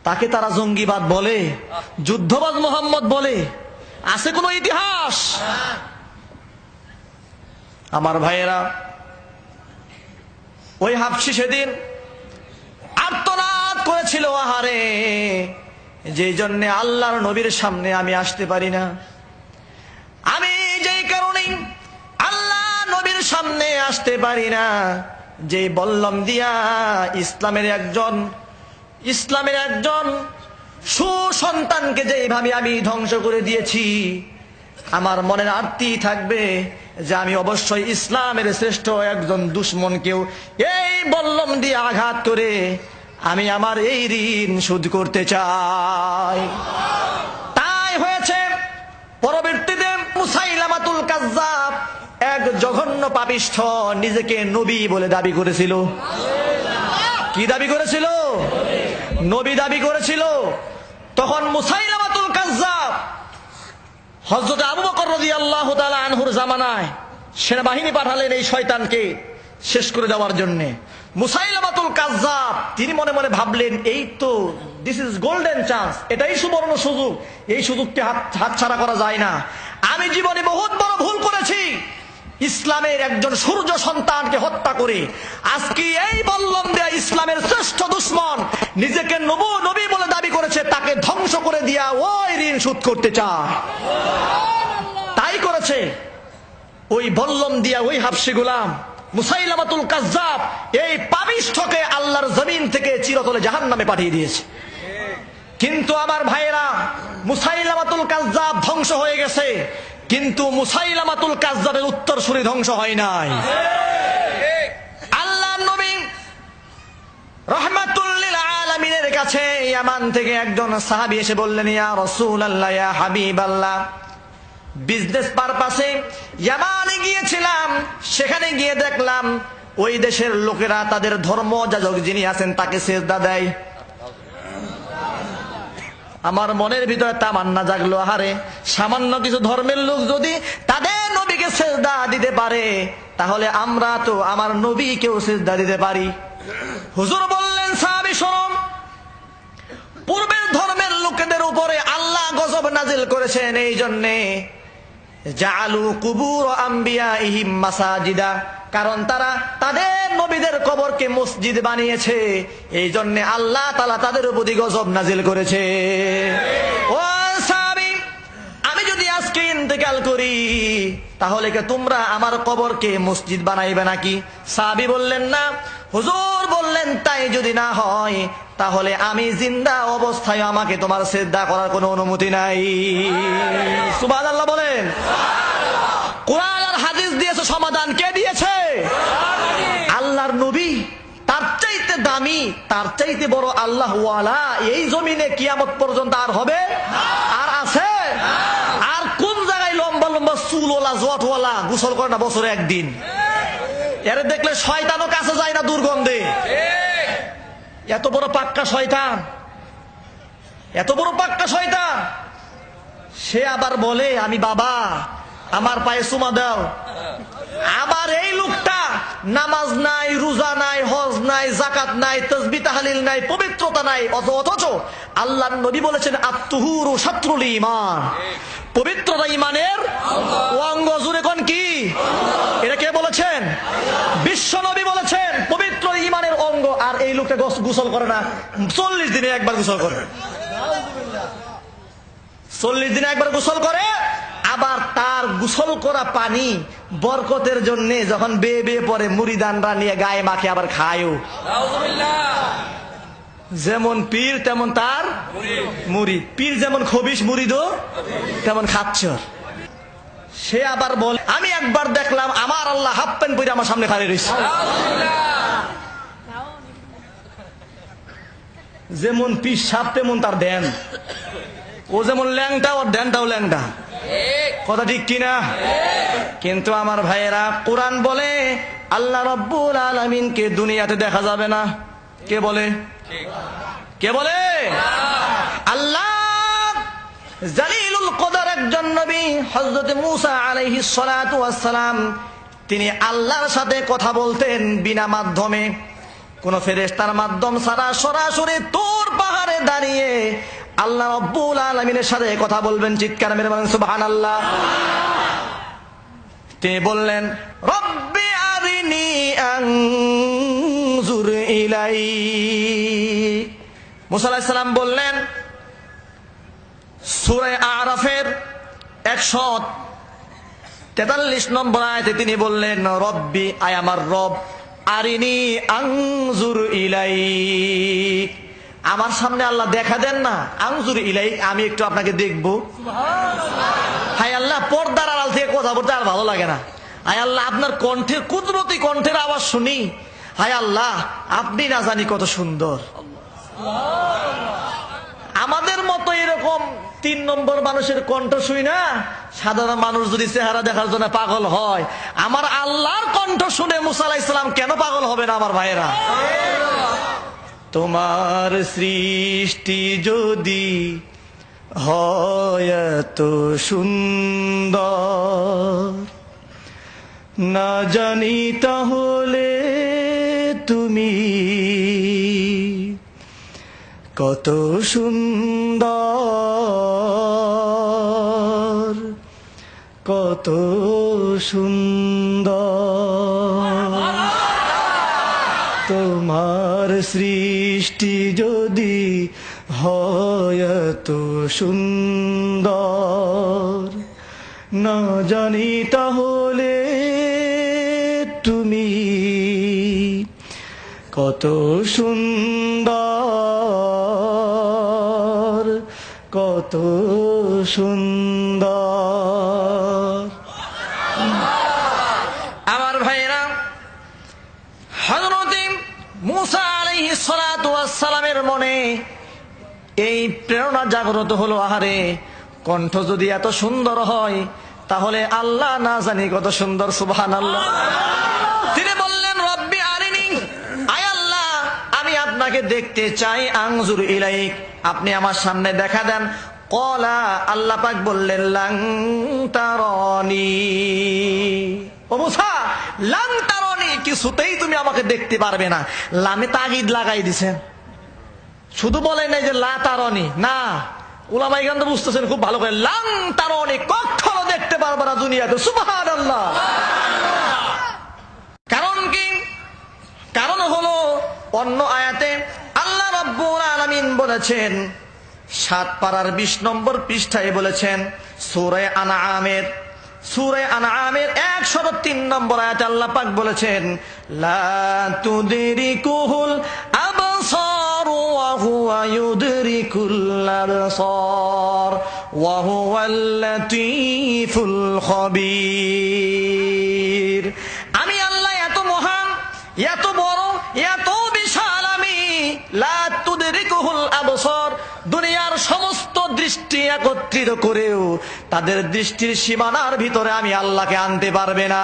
তাকে তারা জঙ্গিবাদ বলে, যুদ্ধবাজ মোহাম্মদ বলে, আছে কোনো ইতিহাস? আমার ভাইয়েরা, ওই হাবশী সেদিন আর্তনাদ করেছিল, আহারে, যেই জন্য আল্লাহর নবীর সামনে আমি আসতে পারি না, আমি যেই কারণে আল্লাহ নবীর সামনে আসতে পারি না, যে বল্লম দিয়া ইসলামের একজন সুসন্তানকে যেইভাবে আমি ধ্বংস করে দিয়েছি, আমার মনের আরতি থাকবে যে আমি অবশ্যই ইসলামের শ্রেষ্ঠ একজন দুশমনকেও এই বল্লম দিয়ে আঘাত করে আমি আমার এই ঋণ শোধ করতে চাই। তাই হয়েছে, পরবর্তীতে মুসাইলামাতুল কাজ্জাব, এক জঘন্য পাপিষ্ঠ, নিজেকে নবী বলে দাবি করেছিল। কি দাবি করেছিল? নবী দাবি করেছিল। তখন মুসাইলামাতুল কাজ্জাব হযরত আবু বকর রাদিয়াল্লাহু তাআলা আনহুর জামানায় সেনাবাহিনী পাঠালেন এই শয়তানকে শেষ করে দেওয়ার জন্য। মুসাইলামাতুল কাজ্জাব তিনি মনে মনে ভাবলেন, এই তো দিস ইজ গোল্ডেন চান্স, এটাই সুবর্ণ সুযোগ, এই সুযোগকে হাতছাড়া করা যায় না। আমি জীবনে বহুত বড় ভুল করেছি, ইসলামের একজন সূর্য সন্তানকে হত্যা করে আজকে এই বল্লম দেয়া ইসলামের শ্রেষ্ঠ দুশমন নিজেকে নবী বলে দাবি করেছে, তাকে ধ্বংস করে দিয়া ওই ঋণ শোধ করতে চায়। তাই করেছে। ওই বল্লম দিয়া ওই হাবশী গোলাম মুসাইলামাতুল কাজ্জাব এই পাপিষ্ঠকে আল্লাহর জমিন থেকে চিরতরে জাহান্নামে পাঠিয়ে দিয়েছে। কিন্তু আমার ভাইয়েরা, মুসাইলামাতুল কাজ্জাব ধ্বংস হয়ে গেছে, কিন্তু মুসাইলামাতুল কাজ্জাবের উত্তরসূরি ধ্বংস হয় নাই। আল্লাহর নবী রাহমাতুল লিল আলামিনের কাছে ইয়ামান থেকে একজন সাহাবী এসে বললেন, ইয়া রাসূলুল্লাহ, ইয়া হাবিবাল্লাহ, বিজনেস পারপাসে ইয়ামানে গিয়েছিলাম, সেখানে গিয়ে দেখলাম ওই দেশের লোকেরা তাদের ধর্মযাজক যিনি আছেন তাকে সিজদা দেয়। আমার মনের ভিতরে তামান্না জাগলো, আহারে সামান্য কিছু ধর্মের লোক যদি তাদের নবীকে সিজদা দিতে পারে, তাহলে আমরা তো আমার নবীকেও সিজদা দিতে পারি। হুজুর বললেন, সাহাবী শোনো, পূর্বের ধর্মের লোকেদের উপরে আল্লাহ গজব নাজিল করেছেন এই জন্যে, জাআলু কুবুর আম্বিয়াইহিম মাসাজিদা, কারণ তারা তাদের নবীদের কবরকে মসজিদ বানিয়েছে, এই জন্য আল্লাহ তাআলা তাদের প্রতি গজব নাজিল করেছে। ও সাহাবী, আমি যদি আজকে ইন্তেকাল করি, তাহলে কি তোমরা আমার কবরকে মসজিদ বানাইবে নাকি? সাহাবী বললেন, না। হুজুর বললেন, তাই যদি না হয়, তাহলে আমি জিন্দা অবস্থায় আমাকে তোমার সিজদা করার কোনো অনুমতি নাই। সুবহানাল্লাহ বলেন। কোরআন আর হাদিস দিয়েছে সমাধান, কে দিয়েছে? আল্লাহর নবী। তার চাইতে দামি, তার চাইতে বড় আল্লাহ ওয়ালা এই জমিনে কিয়ামত পর্যন্ত আর হবে? আর আছে? আর কোন জায়গায় লম্বা লম্বা চুলওয়ালা জটওয়ালা গোসল করে না বছরে একদিন? এরে দেখলে শয়তানও কাছে যায় না দুর্গন্ধে। এত বড় পাক্কা শয়তান, এত বড় পাক্কা শয়তান, সে আবার বলে, আমি বাবা, আমার পায়ে চুমা দাও। আবার এই লোকটা নামাজ নাই, রোজা নাই, হজ নাই, যাকাত নাই, তাসবিহ তাহলিল নাই, পবিত্রতা নাই, অথচ আল্লাহর নবী বলেছেন, আত-তুহুরু শাত্রুল ঈমান, পবিত্রতা ঈমানের অঙ্গ। জোরে কোন কি? এটা কে বলেছেন? বিশ্ব নবী বলেছেন পবিত্র ঈমানের অঙ্গ। আর এই লোকটা গোসল করে না, 40 দিনে একবার গোসল করে, 40 দিনে একবার গোসল করে। আবার তার গোসল করা পানি বরকতের জন্য যখন বেয়ে বেয়ে পরে মুরিদানরা নিয়ে গায়ে মাখে, আবার খায়ও। যেমন পীর তেমন তার মুরিদ, পীর যেমন খবিশ মুরিদও তেমন খাচ্চর। সে আবার বলে, আমি একবার দেখলাম আমার আল্লাহ হাফ প্যান্ট পরে আমার সামনে খাড়ি রয়েছে। যেমন পীর সাপ তেমন তার ধ্যান, ও যেমন ল্যাংটা ওর ধ্যানটাও ল্যাংটা। কথা ঠিক কিনা? কিন্তু আমার ভাইয়েরা, কোরআন বলে আল্লাহ রাব্বুল আলামিনকে দুনিয়াতে দেখা যাবে না। কে বলে? কে বলে? আল্লাহ জালিলুল কদর একজন নবী হযরত মূসা আলাইহিস সালাতু ওয়াস সালাম, তিনি আল্লাহর সাথে কথা বলতেন বিনা মাধ্যমে, কোন ফেরেশতার মাধ্যম ছাড়া সরাসরি তুর পাহাড়ে দাঁড়িয়ে আল্লাহ রাব্বুল আলামিনের সাথে কথা বলবেন। চিৎকার মেরে বলেন সুবহানাল্লাহ। তিনি বললেন, রব্বি আরিনি আনজুর ইলাইক। মূসা আলাইহিস সালাম বললেন, সূরা আরাফের 143 নম্বর আয়াতে তিনি বললেন, রব্বি, আয় আমার রব, আরিনি আনজুর ইলাইক, আমার সামনে আল্লাহ দেখা দেন না, আনজুর ইলাইক, আমি একটু আপনাকে দেখবো। হায় আল্লাহ, পর্দার আড়াল থেকে কথা বলতে আর ভালো লাগে না। হায় আল্লাহ, আপনার কণ্ঠের কুদরতি কণ্ঠের আওয়াজ শুনি, হায় আল্লাহ আপনি না জানি কত সুন্দর। আমাদের মতো এরকম 3 নম্বর মানুষের কণ্ঠ শুই না, সাধারণ মানুষ যদি চেহারা দেখার জন্য পাগল হয়, আমার আল্লাহর কণ্ঠ শুনে মূসা আলাইহিস সালাম কেন পাগল হবে না? আমার ভাইয়েরা, তোমার সৃষ্টি যদি হয় এত সুন্দর, না জানি তাহলে তুমি কত সুন্দর, কত সুন্দর। তোমার সৃষ্টি যদি হয় এত সুন্দর, না জানি তাহলে তুমি কত সুন্দর, কত সুন্দর। আমার ভাইরা, হযরত মূসা আলাইহিস আলাইহিস সালাতু ওয়াস সালামের মনে এই প্রেরণা জাগ্রত হলো, আহারে কণ্ঠ যদি এত সুন্দর হয় তাহলে আল্লাহ না জানি কত সুন্দর। সুবহানাল্লাহ। তিনি বললেন, রব্বি আরিনি, আয় আল্লাহ আমি আপনাকে দেখতে চাই, আনজুর ইলাইক, আপনি আমার সামনে দেখা দেন। ক্বালা, আল্লাহ পাক বললেন, লান তারানি, ও মুসা লান তারানি, কিছুতেই তুমি আমাকে দেখতে পারবে না। লামে তাগিদ লাগাই দিছেন, শুধু বলেন নাই যে লা তারানি, না, উলামায়ে কেরাম তো বুঝতেছেন খুব ভালো করে, লান তারানি, কখনো দেখতে পারবে না দুনিয়াতে। সুবহানাল্লাহ। কারণ কি? কারণ হলো অন্য আয়াতে আল্লাহ রাব্বুল আলামিন বলেছেন, 7 পারার 20 নম্বর পৃষ্ঠায় বলেছেন, সূরা আনআমের 103 নম্বর আয়াতে আল্লাহ পাক বলেছেন, লা তুদরিকুহুল আবসার ওয়া হুয়া ইউদরিকুল আবসার ওয়া হুয়াল লাতীফুল খবীর। আমি আল্লাহ এত মহান, এত বড়, এত বিশাল, আমি লা তুদরিকুহুল আবসার, দুনিয়ার সমস্ত দৃষ্টি একত্রিত করেও তাদের দৃষ্টির সীমানার ভিতরে আমি আল্লাহকে আনতে পারবে না।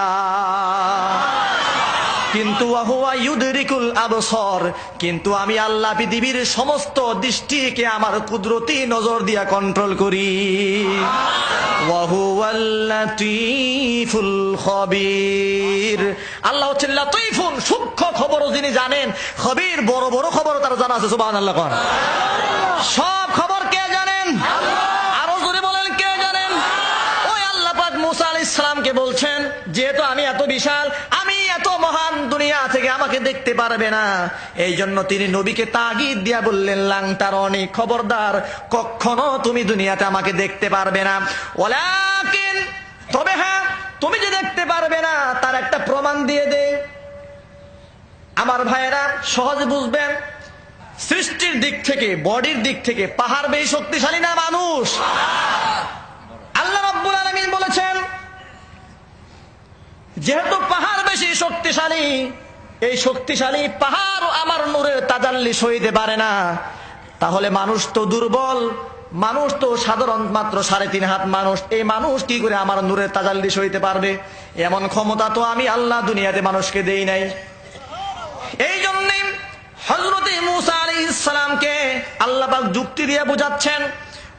কিন্তু ওয়াহুয়া ইউদরিকুল আবসার, কিন্তু আমি আল্লাহ পৃথিবীর সমস্ত দৃষ্টিকে আমার কুদরতি নজর দিয়া কন্ট্রোল করি। ওয়াহুয়াল লাতীফুল খবীর, আল্লাহ হচ্ছেন লাতীফুন, সূক্ষ্ম খবরও যিনি জানেন, খবীর বড় বড় খবরও তার জানা আছে। সুবহানাল্লাহ। সব খবর কে জানেন? আরো জোরে বলেন, কে জানেন? ওই আল্লাহ পাক মুসা আলাইহিস সালামকে বলছেন, যেহেতু আমি এত বিশাল, আমি এত মহান, দুনিয়া থেকে আমাকে দেখতে পারবে না। এই জন্য তিনি নবীকে তাগিদ দিয়া বললেন, লাং তারানি, খবরদার কখনো তুমি দুনিয়াতে আমাকে দেখতে পারবে না। ওয়ালাকিন, তবে হ্যাঁ, তুমি যে দেখতে পারবে না তার একটা প্রমাণ দিয়ে দে। আমার ভাইয়েরা সহজে বুঝবেন, সৃষ্টির দিক থেকে, বডির দিক থেকে পাহাড় বেশি শক্তিশালী না মানুষ? আল্লাহ রাব্বুল আলামিন বলেছেন, যেহেতু পাহাড় বেশি শক্তিশালী, এই শক্তিশালী পাহাড় আমার নূরের তাজাল্লি সইতে পারে না, তাহলে মানুষ তো দুর্বল, মানুষ তো সাধারণ মাত্র 3.5 হাত মানুষ, এই মানুষ কি করে আমার নূরের তাজাল্লি সইতে পারবে? এমন ক্ষমতা তো আমি আল্লাহ দুনিয়াতে মানুষকে দেই নাই। এই জন্যই হযরত মূসা আলাইহিস সালামকে আল্লাহ পাক যুক্তি দিয়ে বোঝাচ্ছেন,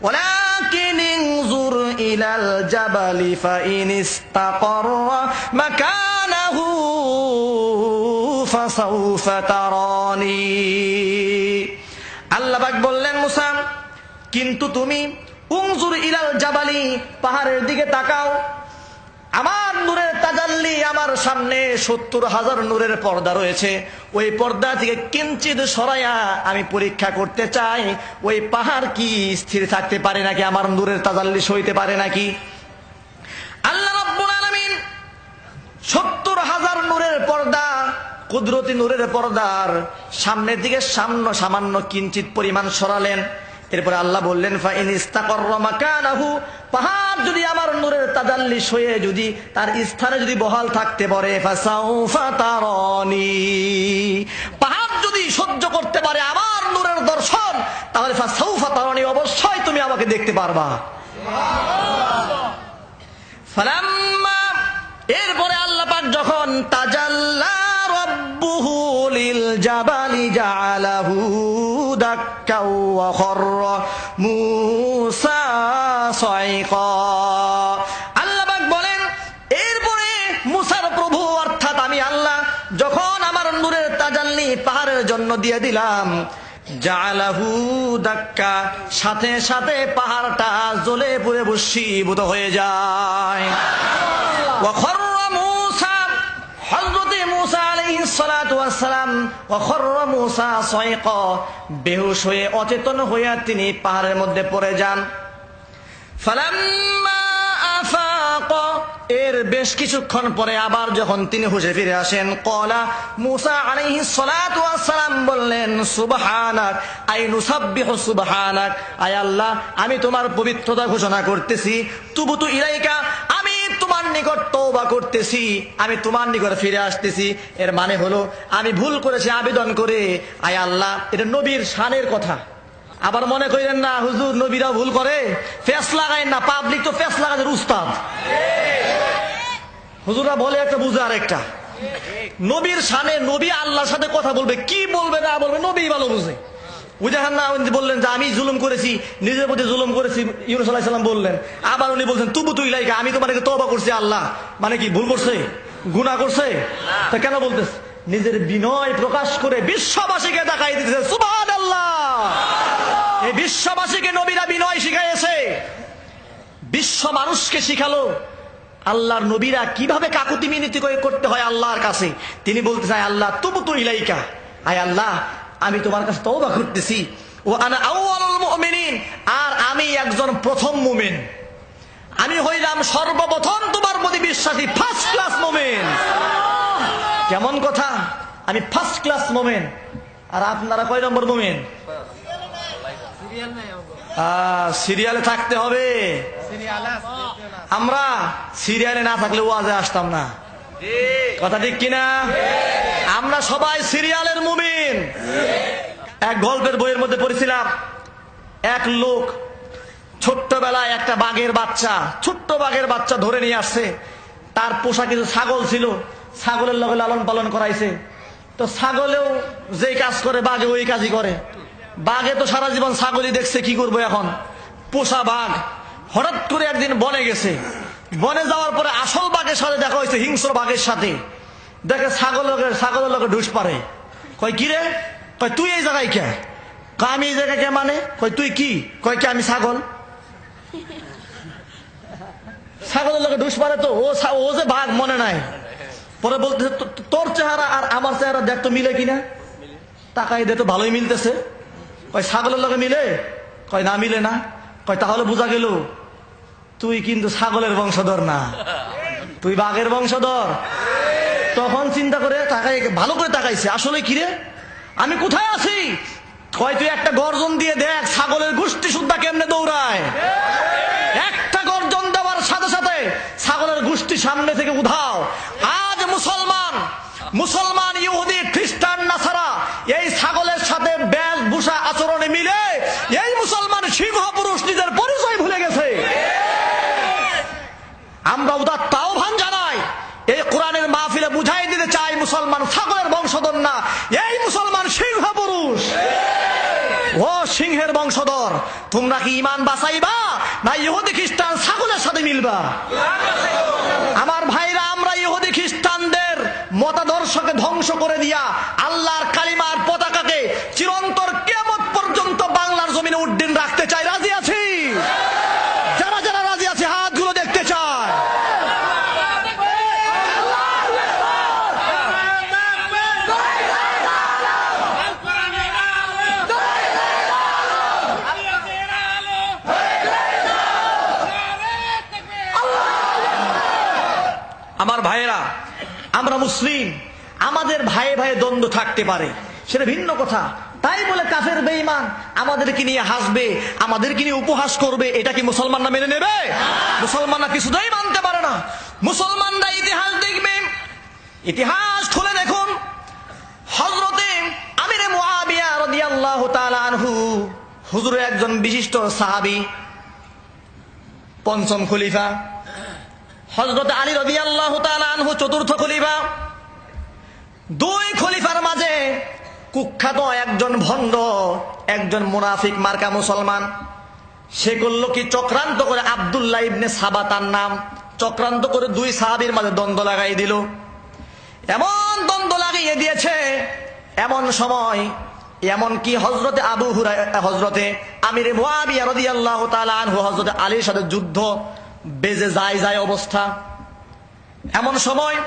ওয়ালাকিন ইনজুর ইলাল জাবালি ফাইন ইসতাকাররা মাকানাহু ফাসাউফা তারানি। আল্লাহ পাক বললেন, মূসা কিন্তু তুমি উনজুর ইলাল জাবালি, পাহাড়ের দিকে তাকাও, আমার নূরের তাজাল্লি, আমার সামনে 70,000 নূরের পর্দা রয়েছে, ওই পর্দা থেকে কিঞ্চিত সরাইয়া আমি পরীক্ষা করতে চাই, ওই পাহাড় কি স্থির থাকতে পারে নাকি, আমার নূরের তাজাল্লি সইতে পারে নাকি। আল্লাহ রাব্বুল আলামিন 70,000 নূরের পর্দা, কুদরতি নূরের পর্দার সামনের দিকে সামান্য কিঞ্চিত পরিমাণ সরালেন। এরপরে আল্লাহ বললেন, ফাইন ইস্তাকাররা মাকানাহু, পাহাড় যদি আমার নূরের তাজাল্লি সয়ে যদি তার স্থানে যদি বহাল থাকতে পারে, ফাসাউফা তারানি, পাহাড় যদি সহ্য করতে পারে আমার নূরের দর্শন, তাহলে ফাসাউফা তারানি, অবশ্যই তুমি আমাকে দেখতে পারবা। ফালাম্মা, এরপরে আল্লাহ পাক যখন তাজাল্লা রাব্বুহু লিল জাবালি জাআলাহু দাক্কা ওয়া খাররা মূসা সাইকা, আল্লাহ পাক বলেন, এরপরে মূসার প্রভু অর্থাৎ আমি আল্লাহ যখন আমার নূরের তাজাল্লি পাহাড়ের জন্য দিয়ে দিলাম, জাআলাহু দাক্কা, সাথে সাথে পাহাড়টা জ্বলে পুড়ে ভস্মীভূত হয়ে যায়। ওয়া খাররা মূসা, হযরত মূসা আলাইহিস সালাতু ওয়াস সালাম, ওয়া খাররা মূসা সাইকা, বেহুশ হয়ে অচেতন হয়ে তিনি পাহাড়ের মধ্যে পড়ে যান। ফালাম্মা আফাকা, এর বেশ কিছুক্ষণ পরে আবার যখন তিনি হুঁশে ফিরে আসেন, ক্বালা, মূসা আলাইহিস সালাতু ওয়াস সালাম বললেন, সুবহানাক আই নুসাব্বিহু সুবহানাক, আয় আল্লাহ আমি তোমার পবিত্রতা ঘোষণা করতেছি, তুবতু ইলাইকা, আমি তোমার তোমার নিকট তওবা করতেছি, আমি তোমার নিকট ফিরে আসতেছি। এর মানে হলো আমি ভুল করেছি আবেদন করে, আয় আল্লাহ, এটা নবীর শানের কথা। আবার মনে করেন না হুজুর নবীরা ভুল করে, ফেস লাগাইন না, পাবলিক তো ফেস লাগানোর উস্তাদ। হুজুরা বলে একটা বুঝে আর একটা। নবীর শানে, নবী আল্লাহর সাথে কথা বলবে, কি বলবে না বলবে নবী ভালো বুঝে। বুঝেন না, উনি বললেন যে আমি জুলুম করেছি, নিজের প্রতি জুলুম করেছি, ইউনূস আলাইহিস সালাম বললেন। আবার উনি বলছেন তুবতু ইলাইকা, আমি তোমার তওবা করছি আল্লাহ। মানে কি ভুল করছে, গুনাহ করছে? তা কেন বলতেছে? নিজের বিনয় প্রকাশ করে বিশ্ববাসীকে দেখাই দিতেছে সুবহানাল্লাহ। এই বিশ্ববাসীকে নবীরা বিনয় শিখাইছে, বিশ্ব মানুষকে শিখালো আল্লাহর নবীরা কিভাবে কাকুতি মিনতি করতে হয় আল্লাহর কাছে। তিনি বলতে চায় আল্লাহ তুবতু ইলাইকা, আয় আল্লাহ আমি তোমার কাছে তওবা করতেছি। ও আনা আউয়ালুল মুমিনিন, আর আমি একজন প্রথম মুমিন, আমি হইলাম সর্বপ্রথম তোমার প্রতি বিশ্বাসী, ফার্স্ট ক্লাস মুমিন। কেমন কথা, আমি ফার্স্ট ক্লাস মুমিন, আর আপনারা কয় নম্বর মুমিন? সিরিয়ালে থাকতে হবে। আমরা সিরিয়ালে না থাকলে ওয়াজে আসতাম না, কথা ঠিক কিনা? আমরা সবাই সিরিয়ালের মুমিন। এক গল্পের বইয়ের মধ্যে পড়েছিলাম, এক লোক ছোট্টবেলায় একটা বাঘের বাচ্চা, ছোট্ট বাঘের বাচ্চা ধরে নিয়ে আসছে। তার পোষা কিছু ছাগল ছিল, ছাগলের লগে লালন পালন করাইছে। তো ছাগলেও যেই কাজ করে বাঘে ওই কাজই করে। বাঘে তো সারা জীবন ছাগলই দেখছে, কি করবো এখন? পোষা বাঘ হঠাৎ করে একদিন বনে গেছে। বনে যাওয়ার পরে আসল বাঘের সাথে দেখা হয়েছে, হিংস্র বাঘের সাথে। দেখে ছাগলের লোকে ঢুস পারে। কয় কি রে? কয় তুই এই জায়গায় কে? কয় আমি এই জায়গায় কে মানে? কয় তুই কি? কয় কি আমি ছাগল। ছাগলের লোকে ঢুস পারে তো ও যে বাঘ মনে নাই। পরে বলতেছে তোর চেহারা আর আমার চেহারা দেখ তো মিলে কিনা। তাকাই দে তো ভালোই মিলতেছে। কয় ছাগলের লোকে মিলে? কয় না মিলে না। কয় তাহলে বোঝা গেল তুই কিন্তু ছাগলের বংশধর না, তুই বাঘের বংশধর। তখন চিন্তা করে তাকাই, ভালো করে তাকাইছে, আসলে কি রে আমি কোথায় আছি? কয় তুই একটা গর্জন দিয়ে দেখ ছাগলের গোষ্ঠী সুদ্ধা কেমনে দৌড়ায়। একটা গর্জন দেওয়ার সাথে সাথে ছাগলের গোষ্ঠী সামনে থেকে উধাও। আজ মুসলমান ইহুদি খ্রিস্টান নাসারা এই ছাগলের সাথে বেশভূষা আচরণে মিলে এই মুসলমান সিংহ পুরুষ নিজের পরিচয় ভুলে গেছে। আমরা উদাত্ত আহ্বান জানাই, এই কোরআনের মাহফিলে বুঝাই দিতে চাই মুসলমান ছাগলের বংশধর না, এই মুসলমান সিংহ পুরুষ। ও সিংহের বংশধর, তোমরা কি ইমান বাঁচাইবা না ইহুদি খ্রিস্টান ছাগলের সাথে মিলবা? আমার ভাইরা, আমরা ইহুদি খ্রিস্টানদের মতাদর্শকে ধ্বংস করে দিয়া আল্লাহর কালিমার পতাকাকে চিরন্তর কিয়ামত পর্যন্ত বাংলার জমিনে উড্ডীন রাখতে চাই। রাজি আছি? যারা যারা রাজি আছে হাতগুলো দেখতে চায়। আমার ভাইয়েরা, আমরা মুসলিম, আমাদের ভাইয়ে ভাইয়ে দ্বন্দ্ব থাকতে পারে, সেটা ভিন্ন কথা। তাই বলে কাফের বেঈমান আমাদেরকে নিয়ে হাসবে, আমাদেরকে নিয়ে উপহাস করবে, এটা কি মুসলমানরা মেনে নেবে? মুসলমানরা কিছুতেই মানতে পারে না। মুসলমানরা ইতিহাস দেখবে, ইতিহাস খুলে দেখুন, হযরতে আমিরে মুআবিয়া রাদিয়াল্লাহু তাআলা আনহু হুজুরের একজন বিশিষ্ট সাহাবী, পঞ্চম খলিফা। হযরত আলী রাদিয়াল্লাহু তাআলা আনহু চতুর্থ খলিফা। দুই খলিফার মাঝে কুখ্যাত একজন ভণ্ড, একজন মুনাফিক মার্কা মুসলমান। সে করল কি, চক্রান্ত করে, আব্দুল্লাহ ইবনে সাবা তার নাম, চক্রান্ত করে দুই সাহাবীর মাঝে দ্বন্দ্ব লাগাই দিল। এমন দ্বন্দ্ব লাগিয়ে দিয়েছে, এমন সময় এমনকি হযরতে হযরতে আমিরে মুআবিয়া রাদিয়াল্লাহু তাআলা আনহু হযরত আলীর সাথে যুদ্ধ বেজে যায় অবস্থা। এমন সময়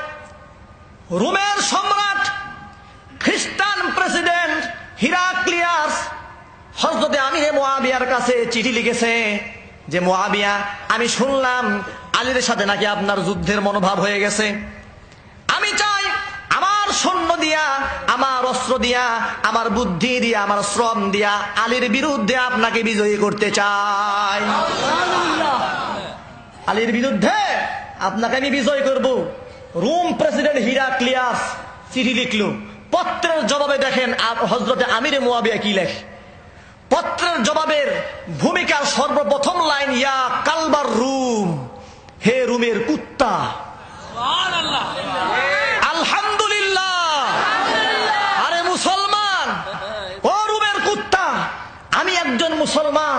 রোমের সম্রাট, খ্রিস্টান প্রেসিডেন্ট হিরাক্লিয়াস হযরতে আমিরে মুআবিয়ার কাছে চিঠি লিখেছে যে মুআবিয়া, আমি শুনলাম আলীর সাথে নাকি আপনার যুদ্ধের মনোভাব হয়ে গেছে। আমি চাই আমার সৈন্য দিয়া, আমার অস্ত্র দিয়া, আমার বুদ্ধি দিয়া, আমার শ্রম দিয়া আলীর বিরুদ্ধে আপনাকে বিজয়ী করতে চাই। আলীর বিরুদ্ধে আপনাকে আমি বিজয় করব। রোম প্রেসিডেন্ট হিরাক্লিয়াস চিঠি লিখলো, পত্রের জবাবে দেখেন হযরতে আমিরে মুয়াবিয়া কি লেখে। পত্রের জবাবের ভূমিকার সর্বপ্রথম লাইন, ইয়া কালবার রুম, হে রুমের কুত্তা। আলহামদুলিল্লাহ। আরে মুসলমান, ও রুমের কুত্তা, আমি একজন মুসলমান,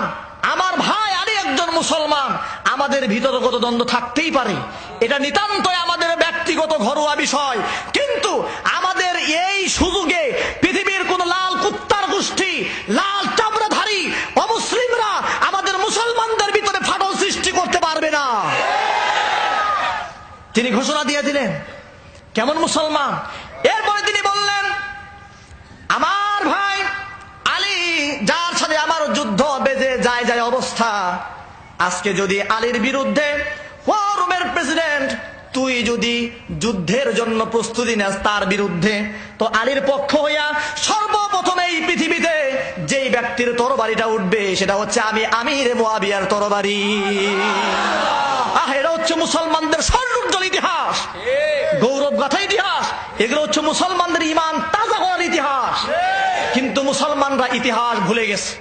আমার ভাই আরে একজন মুসলমান, আমাদের ভিতরে কত দ্বন্দ্ব থাকতেই পারে, এটা নিতান্তই আমাদের ব্যক্তিগত ঘরোয়া বিষয়, কিন্তু আমাদের এই সুযোগে পৃথিবীর কোন লাল কুত্তার গোষ্ঠী, লাল চামড়াধারী অমুসলিমরা আমাদের মুসলমানদের ভিতরে ফাটল সৃষ্টি করতে পারবে না। তিনি ঘোষণা দিয়ে দিলেন কেমন মুসলমান। এরপরে তিনি বললেন, আমার ভাই আলী, যার সাথে আমার যুদ্ধ বেজে যায় যায় অবস্থা, আজকে যদি আলীর বিরুদ্ধে, ও রোমের প্রেসিডেন্ট, তুই যদি যুদ্ধের জন্য প্রস্তুতি নেস তার বিরুদ্ধে, তো আলীর পক্ষ হইয়া সর্বপ্রথম এই পৃথিবীতে যেই ব্যক্তির তরবারিটা উঠবে সেটা হচ্ছে আমি আমিরে মুয়াবিয়ার তরবারি। এটা হচ্ছে মুসলমানদের স্বর্ণোজ্জ্বল ইতিহাস, গৌরব গাথা ইতিহাস, এগুলো হচ্ছে মুসলমানদের ঈমান তাজা হওয়ার ইতিহাস। কিন্তু মুসলমানরা ইতিহাস ভুলে গেছে।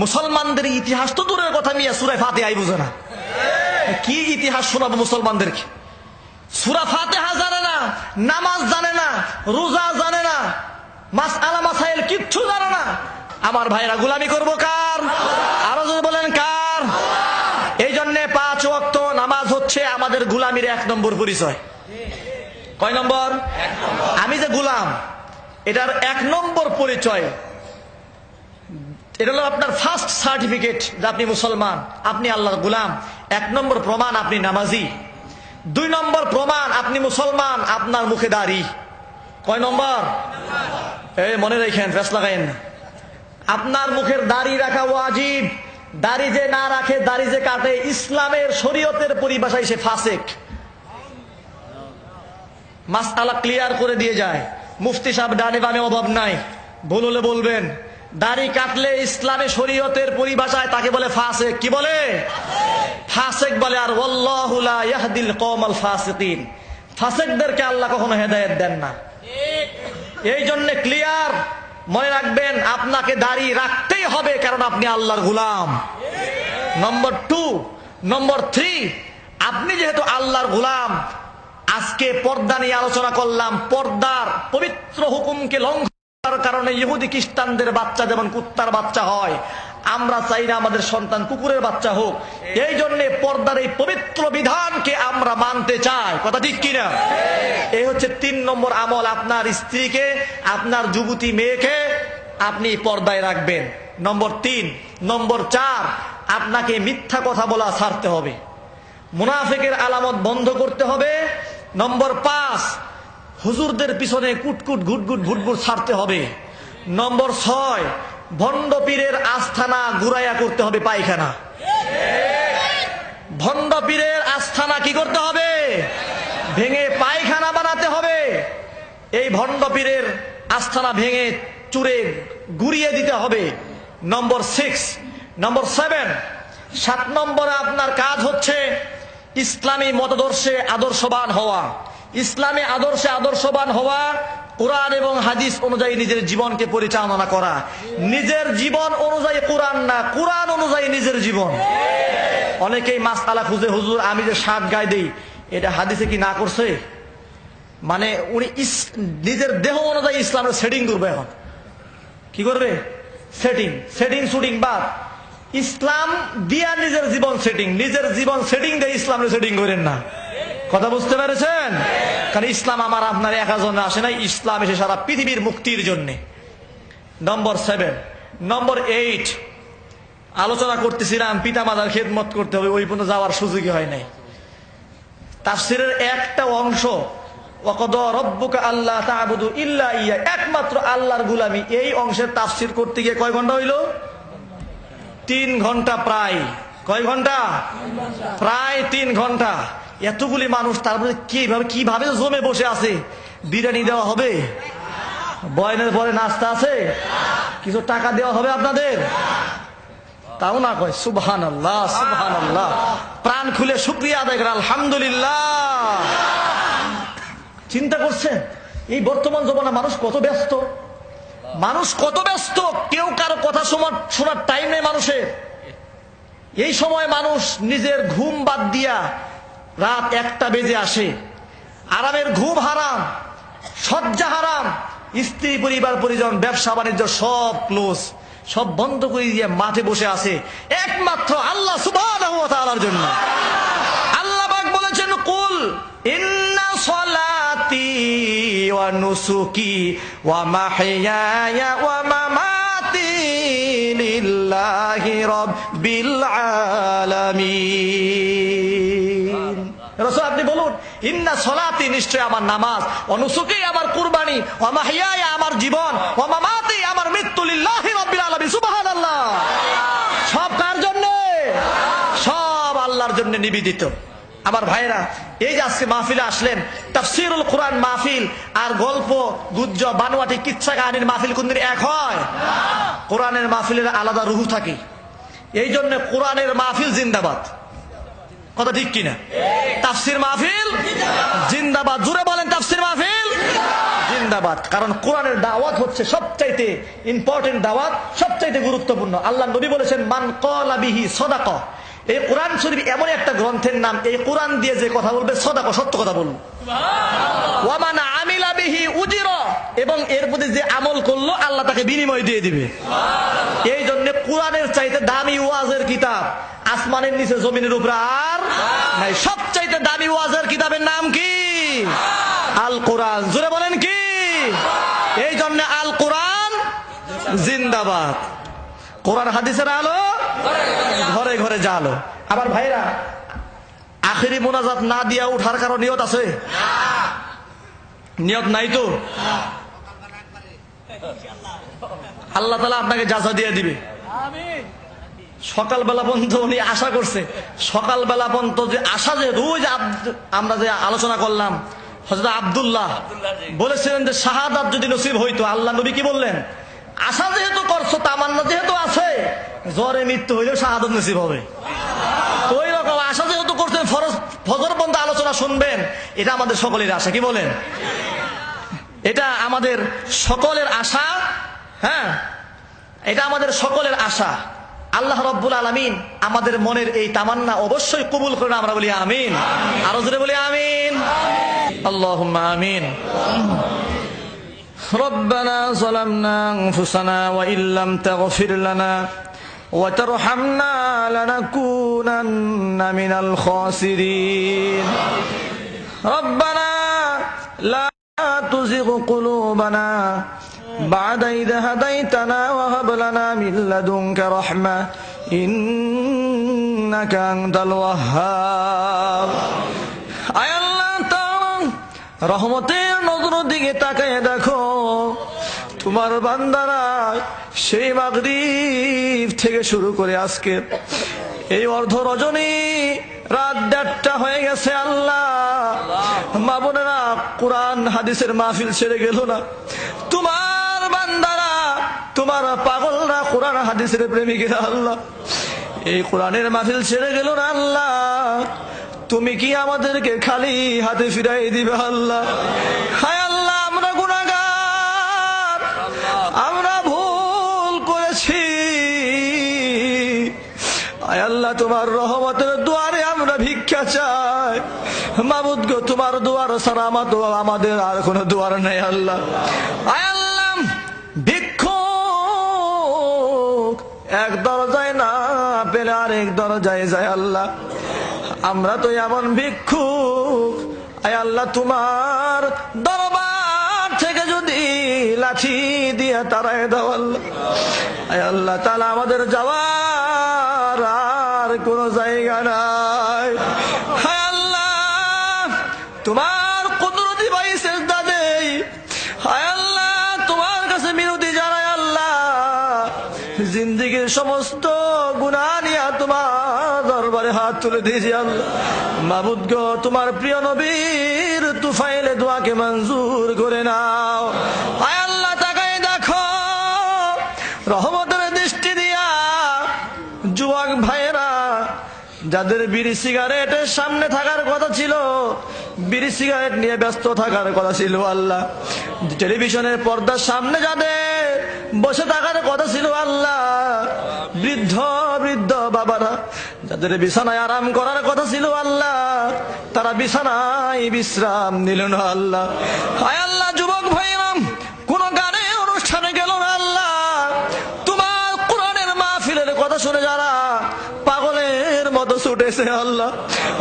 মুসলমানদের ইতিহাস তো দূরের কথা, মিয়া সূরা ফাতিহাই বুঝে না। কি ইতিহাস শোনাবো মুসলমানদেরকে? সূরা ফাতিহা জানে না, নামাজ জানে না, রোজা জানে না, মাসআলা মাসাইল কিচ্ছু জানে না। আমার ভাইরা গোলামি করবো কার? আরো যদি বলেন কার? এই জন্য 5 ওয়াক্ত নামাজ হচ্ছে আমাদের গোলামির 1 নম্বর পরিচয়। কয় নম্বর? আমি যে গোলাম, এটার 1 নম্বর পরিচয়। এটা হলো আপনার ফার্স্ট সার্টিফিকেট যে আপনি মুসলমান, আপনি আল্লাহর গোলাম। 1 নম্বর প্রমাণ আপনি নামাজি। 2 নম্বর প্রমাণ আপনি মুসলমান, আপনার মুখে দাড়ি। কয় নম্বর? এই মনে রাখেন, ফেস লাগাইন না। আপনার মুখের দাড়ি রাখা ওয়াজিব। দাড়ি যে না রাখে, দাড়ি যে কাটে, ইসলামের শরীয়তের পরিভাষায় সে ফাসেক। মাসআলা ক্লিয়ার করে দিয়ে যায়। মুফতি সাহেব ডানে বামে অভাব নাই, ভুল হলে বলবেন। দাড়ি কাটলে ইসলামে শরীয়তের পরিভাষায় তাকে বলে ফাসেক। কি বলে? ফাসেক বলে। আর ওয়াল্লাহু লা ইয়াহদিল কওমাল ফাসিকিন, ফাসেকদেরকে আল্লাহ কখনো হেদায়েত দেন না। এই জন্য ক্লিয়ার মনে রাখবেন, আপনাকে দাড়ি রাখতেই হবে, কারণ আপনি আল্লাহর গোলাম। নম্বর 2, নম্বর 3, আপনি যেহেতু আল্লাহর গোলাম, আজকে পর্দা নিয়ে আলোচনা করলাম। পর্দার পবিত্র হুকুমকে লঙ্ঘন করার কারণে ইহুদি খ্রিস্টানদের বাচ্চা যেমন কুত্তার বাচ্চা হয়, আমরা চাই না আমাদের সন্তান কুকুরের বাচ্চা হোক। এই জন্য পর্দার এই পবিত্র বিধানকে আমরা মানতে চাই। কথা ঠিক কিনা? এই হচ্ছে 3 নম্বর আমল। আপনার স্ত্রীকে, আপনার যুবতী মেয়েকে আপনি পর্দায় রাখবেন। নম্বর 3। নম্বর 4, আপনাকে মিথ্যা কথা বলা ছাড়তে হবে, মুনাফিকের আলামত বন্ধ করতে হবে। নম্বর 5, হুজুরদের পিছনে কুটকুট ঘুটঘুট ভুটভুট ছাড়তে হবে। নম্বর 6, ভণ্ড পীরের আস্থানা ঘুরাইয়া করতে হবে পায়খানা। ভণ্ড পীরের আস্থানা কি করতে হবে? ভেঙে পায়খানা বানাতে হবে। এই ভণ্ড পীরের আস্থানা ভেঙে চুরে গুড়িয়ে দিতে হবে। নম্বর 6। নম্বর 7, 7 নম্বরে আপনার কাজ হচ্ছে ইসলামী মতাদর্শে আদর্শবান হওয়া। ইসলামী আদর্শে আদর্শবান হওয়া, কোরআন এবং হাদিস অনুযায়ী নিজের জীবনকে পরিচালনা করা। নিজের জীবন অনুযায়ী কোরআন না, কোরআন অনুযায়ী নিজের জীবন। অনেকেই মাসআলা খুঁজে, হুজুর আমি যে শার্ট গায়ে দেই এটা হাদিসে কি না করছে? মানে উনি নিজের দেহ অনুযায়ী ইসলামের সেটিং করবে। এখন কি করবে? সেটিং শুটিং বাদ। ইসলাম দিয়া নিজের জীবন সেটিং, নিজের জীবন সেটিং দিয়ে ইসলামের সেটিং করেন না। কথা বুঝতে পেরেছেন? কারণ ইসলাম আমার আপনার একা জন্য আসে নাই, ইসলাম এসে সারা পৃথিবীর মুক্তির জন্য। নম্বর 7। নম্বর 8, আলোচনা করতেছিলাম পিতামাতার খেদমত করতে হবে, ওই পর্যন্ত যাওয়ার সুযোগই হয় নাই। তাফসীরের একটা অংশ, ওয়াকাদা রাব্বুকা আল্লা তা'বুদু ইল্লা ইয়া, একমাত্র আল্লাহর গোলামি, এই অংশের তাফসীর করতে গিয়ে কয় ঘন্টা হইল? 3 ঘন্টা প্রায়। কয় ঘন্টা? প্রায় 3 ঘন্টা। এতগুলি মানুষ, তারপরে কিভাবে জমে বসে আছে। বিরিয়ানি দেওয়া হবে, বয়ানের পরে নাস্তা আছে, কিছু টাকা দেওয়া হবে আপনাদের। তাও না কয় সুবহানাল্লাহ সুবহানাল্লাহ, প্রাণ খুলে শুকরিয়া আদায় করে আলহামদুলিল্লাহ। চিন্তা করছেন এই বর্তমান জমানা মানুষ কত ব্যস্ত, মানুষ কত ব্যস্ত, কেউ কারো কথা শোনার টাইম নেই মানুষের। এই সময় মানুষ নিজের ঘুম বাদ দিয়া রাত 1টা বেজে আসে, আরামের ঘুম হারাম, শয্যা হারাম, স্ত্রী পরিবার পরিজন ব্যবসা বাণিজ্য সব ক্লোজ, সব বন্ধ করে দিয়ে মাঠে বসে আছে একমাত্র আল্লাহ সুবহানাহু ওয়া তাআলার জন্য। আল্লাহ পাক বলেছেন কুল ইন্না সলাতি ওয়া নুসুকি ওয়া মাহইয়ায়া ওয়া মামাতি লিল্লাহি রাব্বিল আলামিন। রাসূল আপনি বলুন ইন্না সলাতি, নিশ্চয় আমার নামাজ, ওয়া নুসুকি আমার কুরবানি, ওয়া মাহইয়ায়া আমার জীবন, ওয়া মামাতি আমার মৃত্যু, লিল্লাহি রাব্বিল আলামিন। সুবহানাল্লাহ। সব কার জন্য? সব আল্লাহর জন্য নিবেদিত। আমার ভাইরা, এই যে আজকে মাহফিলে আসলেন, তাফসীরুল কোরআন মাহফিল আর গল্প গুজব বানোয়াটি কিচ্ছা কাহিনীর মাহফিল কোনদিন এক হয়? কোরআনের মাহফিলের আলাদা রুহ থাকে। এই জন্য কোরআনের মাহফিল জিন্দাবাদ, কথা ঠিক কিনা? তাফসীর মাহফিল জিন্দাবাদ, জোরে বলেন তাফসীর মাহফিল জিন্দাবাদ। কারণ কোরআনের দাওয়াত হচ্ছে সবচাইতে ইম্পর্টেন্ট দাওয়াত, সবচাইতে গুরুত্বপূর্ণ। আল্লাহ নবী বলেছেন মান ক্বালা বিহি সাদাকা। এই কোরআন শরীফ এমন একটা গ্রন্থের নাম, এই কোরআন দিয়ে যে কথা বলবে সাদাকা, সত্য কথা বলবে। ওয়া মান আমিলা বিহি উজিরা, এবং এর প্রতি যে আমল করলো আল্লাহ তাকে বিনিময় দিয়ে দিবে। এই জন্য কোরআনের চাইতে দামি ওয়াজের কিতাব আসমানের নিচে জমিনের উপরে আর নাই। সবচাইতে দামি ওয়াজের কিতাবের নাম কি? আল কোরআন। জোরে বলেন কি? এই জন্য আল কোরআন জিন্দাবাদ। কোরআন হাদিসের আলো ঘরে ঘরে জালো। আবার ভাইরা, আখেরি মোনাজাত না দিয়া উঠার কারো নিয়ত আছে? নিয়ত নাই তো? আল্লাহ তাআলা আপনাকে জাযা দিয়ে দিবে। সকালবেলা পর্যন্ত উনি আশা করছে, সকালবেলা পর্যন্ত যে আশা, যে রোজ আমরা যে আলোচনা করলাম, হযরত আব্দুল্লাহ বলেছিলেন যে শাহাদাত যদি নসিব হইতো, আল্লাহ নবী কি বললেন? আশা যেহেতু করছো, তামান্না যেহেতু আছে, জ্বরে মৃত্যু হইলেও শাহাদাত নসিব হবে। তো ওই রকম আশা যেহেতু করছেন, ফজর পর্যন্ত আলোচনা শুনবেন, এটা আমাদের সকলের আশা। কি বলেন? এটা আমাদের সকলের আশা। হ্যাঁ, এটা আমাদের সকলের আশা। আল্লাহ রাব্বুল আলামিন আমাদের মনের এই তামান্না অবশ্যই কবুল করেন। আমরা বলি আমিন, আরো জোরে বলি আমিন, আল্লাহুম্মা আমিন। ربنا ظلمنا أنفسنا وإن لم تغفر لنا وترحمنا لنكونن من الخاسرين ربنا لا تزغ قلوبنا بعد إذ هديتنا وهب لنا من لدنك رحمة إنك أنت الوهاب আয় আল্লাহ তাআলা রহমতের নজরের দিকে তাকায় দেখো, তোমার বান্দারা সেই মাগরিব থেকে শুরু করে আজকে এই অর্ধ রজনী রাত 1:30টা হয়ে গেছে। আল্লাহ মা বোনেরা কোরআন হাদিসের মাহফিল ছেড়ে গেল না। তোমার বান্দারা, তোমার পাগলরা, কোরআন হাদিসের প্রেমিকেরা আল্লাহ এই কোরআনের মাহফিল ছেড়ে গেল না। আল্লাহ তুমি কি আমাদেরকে খালি হাতে ফিরাই দিবে? আল্লাহ হায় আল্লাহ, আমরা গুনাহগার, আমরা ভুল করেছি। আয় আল্লাহ, তোমার রহমতের দুয়ারে আমরা ভিক্ষা চাই। মাবুদ গো, তোমার দুয়ার ছাড়া আমাদের আর কোনো দুয়ার নেই। আল্লাহ আয় আল্লাহ, ভিক্ষুক এক দরজায় না পেলে আরেক দরজায় যায়। আল্লাহ আমরা তো এমন ভিক্ষুক, আয় আল্লাহ তোমার দরবার থেকে যদি লাঠি দিয়ে তারাই দাও আল্লাহ, আয় আল্লাহ তাআলা আমাদের যাওয়ার আর কোন জায়গা নাই। হায় আল্লাহ, তোমার কুদরতি ভাই সেজদা দেই। হায় আল্লাহ, তোমার কাছে মিনতি জানাই। আল্লাহ জিন্দেগীর সমস্ত গুনাহ নিয়ে তোমার দরবারে হাত তুলে দিয়েছি। আল্লাহ মাবুদ গো, তোমার প্রিয় নবীর তুফাইলে দোয়াকে মঞ্জুর করে নাও। আয় আল্লাহ তাকাই দেখো, রহমতের দৃষ্টি দিয়া যাদের বিড়ি সিগারেটের সামনে থাকার কথা ছিল, বিড়ি সিগারেট নিয়ে ব্যস্ত থাকার কথা ছিল আল্লাহ, টেলিভিশনের পর্দার সামনে যাদের বসে থাকার কথা ছিল আল্লাহ, বৃদ্ধ বৃদ্ধ বাবারা যাদের বিছানায় আরাম করার কথা ছিল আল্লাহ, তারা বিছানায় বিশ্রাম নিল না আল্লাহ। হায় আল্লাহ, যুবক ভাইরা কোন গানে অনুষ্ঠানে গেল না আল্লাহ, তোমার কোরআনের মাহফিলের কথা শুনে যারা পাগলের মতো ছুটেছে আল্লাহ।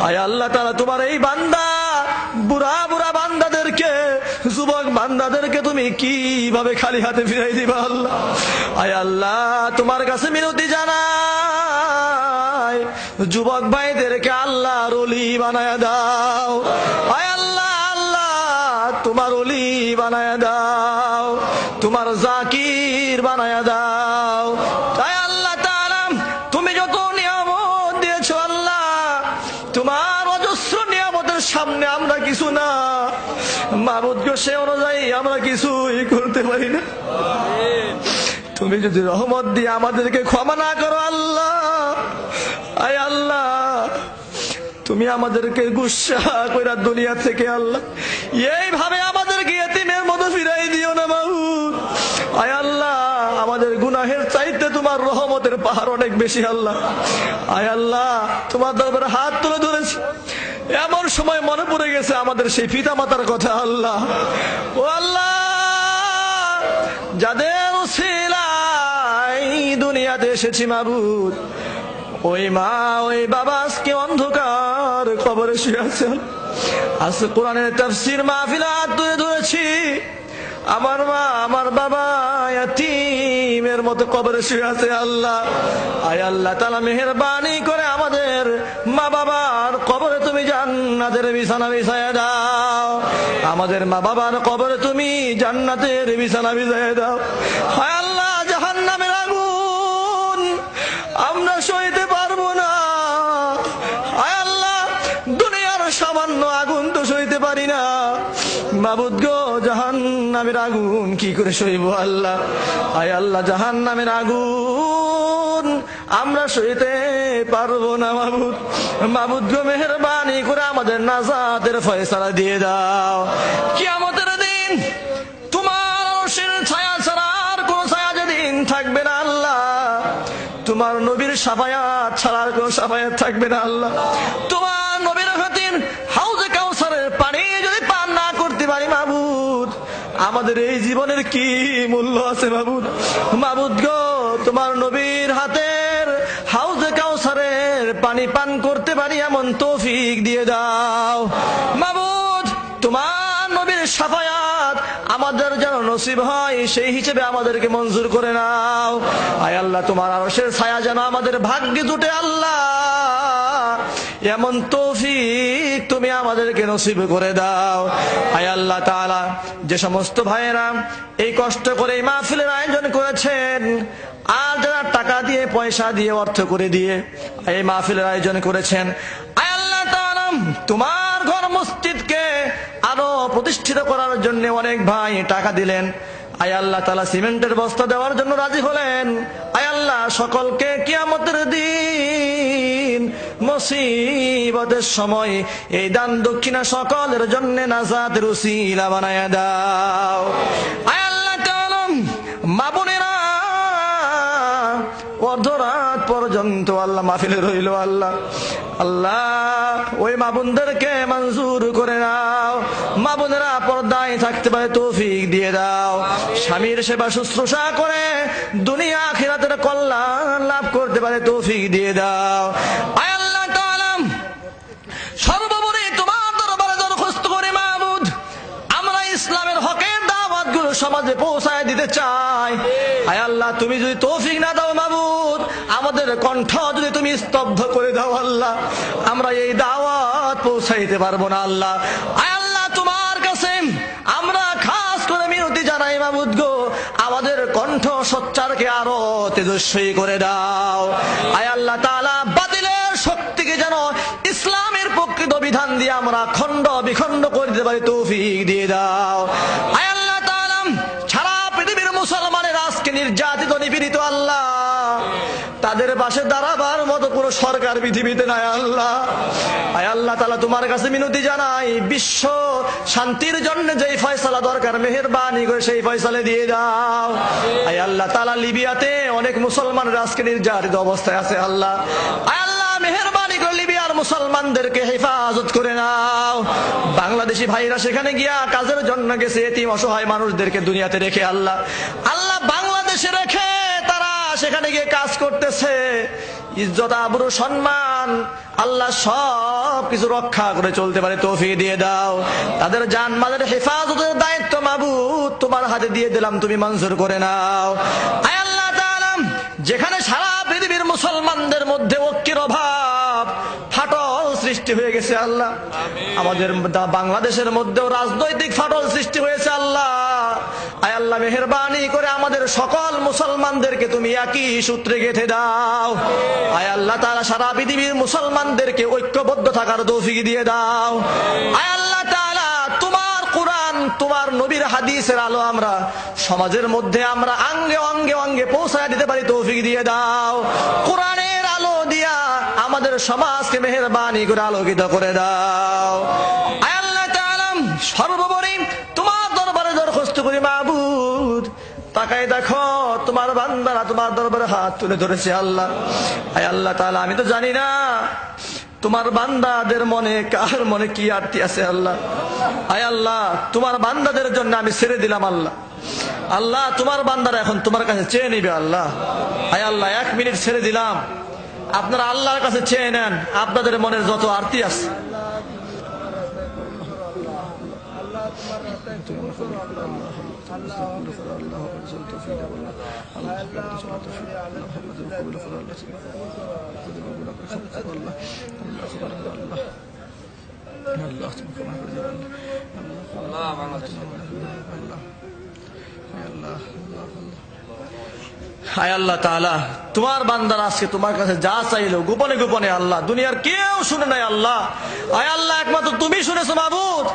আয় আল্লাহ, তারা তোমার এই বান্দা বুড়া বুড়া বান্দাদেরকে, যুবক বান্দাদেরকে তুমি কিভাবে খালি হাতে ফিরাই দিবা আল্লাহ। আয় আল্লাহ, তোমার কাছে মিনতি জানাই, যুবক ভাইদেরকে আল্লাহর ওলি বানায়া দাও। আয় আল্লাহ, আল্লাহ তোমার ওলি বানায়া দাও, তোমার জাকির বানায়া দাও। আয় আল্লাহ তাআলা, তুমি যত নিয়ামত দিয়েছো আল্লাহ, তোমার অজস্র নিয়ামতের সামনে আমরা কিছু না মাবুদ গো, সে অনুযায়ী আমরা কিছুই করতে পারি না। তুমি যদি রহমত দিয়ে আমাদেরকে ক্ষমা না করো আল্লাহ, আয় আল্লাহ তুমি আমাদেরকে গুসা কইরা দুনিয়া থেকে আল্লাহ এইভাবে আমাদেরকে ইতিমের মতো ফিরাই দিও না মাবুদ। আয় আল্লাহ, আমাদের গুনাহের চাইতে তোমার রহমতের পাহাড় অনেক বেশি আল্লাহ। আয় আল্লাহ, তোমার দরবারে হাত তুলে ধরেছি, এমন সময় মনে পড়ে গেছে আমাদের সেই পিতা মাতার কথা আল্লাহ। ও আল্লাহ, যাদের উসিলায় দুনিয়াতে এসেছি মাবুদ, ওই মা ওই বাবা আজকে অন্ধকার কবরে শুয়ে আছে। আজকে কোরআনের তাফসীর মাহফিলে হাত তুলে ধরেছি, আমার মা আমার বাবা ইয়াতীমের মতো কবরে শুয়ে আছে আল্লাহ। আয় আল্লাহ তাআলা মেহেরবানি করে আমাদের মা বাবার কবরে তুমি জান্নাতের বিছানা বিছায়া দাও, আমাদের মা বাবার কবরে তুমি জান্নাতের বিছানা বিছায়া দাও। হায় আল্লাহ, জাহান্নামের আগুন আমরা সইতে পারবো না। হায় আল্লাহ, দুনিয়ার সামান্য আগুন তো সইতে পারি না মাবুদ গো, জাহান্নামের আগুন কি করে সইব আল্লাহ। আয় আল্লাহ, জাহান্নামের আগুন আমরা সইতে পারবো না মাবুদ। মাবুদ গো, মেহেরবানি করে আমাদের নাজাতের ফয়সালা দিয়ে দাও। কিয়ামতের দিন তোমার আরশের ছায়া ছাড়া আর কোন ছায়া যেদিন থাকবে না আল্লাহ, তোমার নবীর শাফায়াত ছাড়া আর কোন শাফায়াত থাকবে না আল্লাহ। তোমার নবীর খাতির হাউজে কাউসারের পানি যদি পান না করতে পারি মাবুদ, আমাদের এই জীবনের কি মূল্য আছে মাবুদ। মাবুদ গো, তোমার নবীর হাতের হাউজে কাউসারের পানি পান করতে পারি এমন তৌফিক দিয়ে দাও মাবুদ। তোমার নবীর শাফায়াত আমাদের যেন নসিব হয়, সেই হিসেবে আমাদেরকে মঞ্জুর করে নাও। আয় আল্লাহ, তোমার আরশের ছায়া যেন আমাদের ভাগ্যে জুটে আল্লাহ, এমন তৌফিক তুমি আমাদেরকে নসিব করে দাও। আয় আল্লাহ তাআলা, যে সমস্ত ভাইয়েরা এই কষ্ট করে এই মাহফিলের আয়োজন করেছেন, আর যারা টাকা দিয়ে পয়সা দিয়ে অর্থ করে দিয়ে এই মাহফিলের আয়োজন করেছেন, আয় আল্লাহ তাআলা, তোমার ঘর মসজিদকে আরো প্রতিষ্ঠিত করার জন্য অনেক ভাই টাকা দিলেন। আয় আল্লাহ তাআলা, সিমেন্টের বস্তা দেওয়ার জন্য রাজি হলেন। আয় আল্লাহ, সকলকে কিয়ামতের দিন মুসিবতের সময় এই দান দক্ষিণা সকলের জন্য নাজাতের উসিলা বানায়া দাও। আয় আল্লাহ তাআলা, মা বোনেরা অর্ধরাত পর্যন্ত আল্লাহ মাহফিলে রইল আল্লাহ। আল্লাহ, ওই মা বোনদেরকে মঞ্জুর করে নাও। মা বোনেরা পর্দায় থাকতে পারে তৌফিক দিয়ে দাও। স্বামীর সেবা শুশ্রূষা করে দুনিয়া আখিরাতের কল্যাণ লাভ করতে পারে তৌফিক দিয়ে দাও। আয় আল্লাহ তাআলা, সর্বোপরি তোমার দরবারে দরখাস্ত করে মাবুদ, আমরা ইসলামের হকের দাওয়াতগুলো সমাজে পৌঁছায় দিতে চাই। আয় আল্লাহ, তুমি যদি তৌফিক না দাও মাবুদ, আমাদের কণ্ঠ যদি তুমি স্তব্ধ করে দাও আল্লাহ, আমরা এই দাওয়াত পৌঁছাইতে পারবো না আল্লাহ। আয় আল্লাহ, তোমার কাছে আমরা খাস করে মিনতি জানাই মাবুদ গো, আমাদের কণ্ঠ সোচ্চারকে আরো তেজস্বী করে দাও। আয় আল্লাহ তাআলা, বাতিলের শক্তিকে যেন ইসলামের প্রকৃত বিধান দিয়ে আমরা খণ্ড বিখণ্ড করে দিতে পারি তৌফিক দিয়ে দাও। আয় আল্লাহ তাআলা, সারা পৃথিবীর মুসলমানের আজকে নির্যাতিত নিপীড়িত আল্লাহ, তাদের পাশে দাঁড়াবার মতো কোনো সরকার পৃথিবীতে নাই আল্লাহ। আয় আল্লাহ তাআলা তোমার কাছে মিনতি জানাই, বিশ্ব শান্তির জন্য যেই ফয়সালা দরকার মেহেরবানি করে সেই ফয়সালা দিয়ে দাও। আয় আল্লাহ তাআলা লিবিয়াতে অনেক মুসলমানরা আজকে নির্যাতিত অবস্থায় আছে আল্লাহ। আয় আল্লাহ মেহেরবানি করে লিবিয়ার মুসলমানদেরকে হেফাজত করে নাও। বাংলাদেশি ভাইরা সেখানে গিয়া কাজের জন্য গেছে, এতিম অসহায় মানুষদেরকে দুনিয়াতে রেখে আল্লাহ আল্লাহ বাংলাদেশে রেখে তারা সেখানে গিয়ে কাজ করতেছে। ইজ্জত আবরু সম্মান আল্লাহ সব কিছু রক্ষা করে চলতে পারে তৌফিক দিয়ে দাও। তাদের জানমালের হেফাজতের দায়িত্ব মাবুদ তোমার হাতে দিয়ে দিলাম, তুমি মঞ্জুর করে নাও। আয় আল্লাহ তাআলা যেখানে সারা পৃথিবীর মুসলমানদের মধ্যে ঐক্যের অভাব, ফাটল সৃষ্টি হয়ে গেছে আল্লাহ, আমাদের বাংলাদেশের মধ্যেও রাজনৈতিক ফাটল সৃষ্টি হয়েছে আল্লাহ। আয় আল্লাহ মেহেরবানি করে আমাদের সকল মুসলমানদেরকে তুমি একই সূত্রে গেঁথে দাও। আয় আল্লাহ তাআলা সারা পৃথিবীর মুসলমানদেরকে ঐক্যবদ্ধ থাকার তৌফিক দিয়ে দাও। আয় আল্লাহ তাআলা তোমার কোরআন তোমার নবীর হাদিসের আলো আমরা সমাজের মধ্যে আমরা আঙ্গে অঙ্গে অঙ্গে পৌঁছায় দিতে পারি তৌফিক দিয়ে দাও। কোরআনের আলো দিয়া আমাদের সমাজকে মেহেরবানি করে আলোকিত করে দাও। আয় আল্লাহ তাআলা সর্বোপরি তোমার দরবারে দরখাস্ত করি মাবুদ, তাকায় দেখো তোমার বান্দারা তোমার দরবারে হাত তুলে ধরেছে আল্লাহ। আয় আল্লাহ তাআলা আমি তো জানি না তোমার বান্দাদের মনে কার মনে কি আরতি আছে আল্লাহ। আয় আল্লাহ তোমার বান্দাদের জন্য আমি ছেড়ে দিলাম আল্লাহ। আল্লাহ তোমার বান্দারা এখন তোমার কাছে চেয়ে নিবে আল্লাহ। আয় আল্লাহ 1 মিনিট ছেড়ে দিলাম, আপনারা আল্লাহর কাছে চেয়ে নেন আপনাদের মনের যত আরতি আছে। হায় আল্লাহ তাআলা তোমার বান্দারা আজকে তোমার কাছে যা চাইলো গোপনে গোপনে আল্লাহ দুনিয়ার কেউ শুনে নাই আল্লাহ। আয় আল্লাহ একমাত্র তুমি শুনেছো মাবুদ।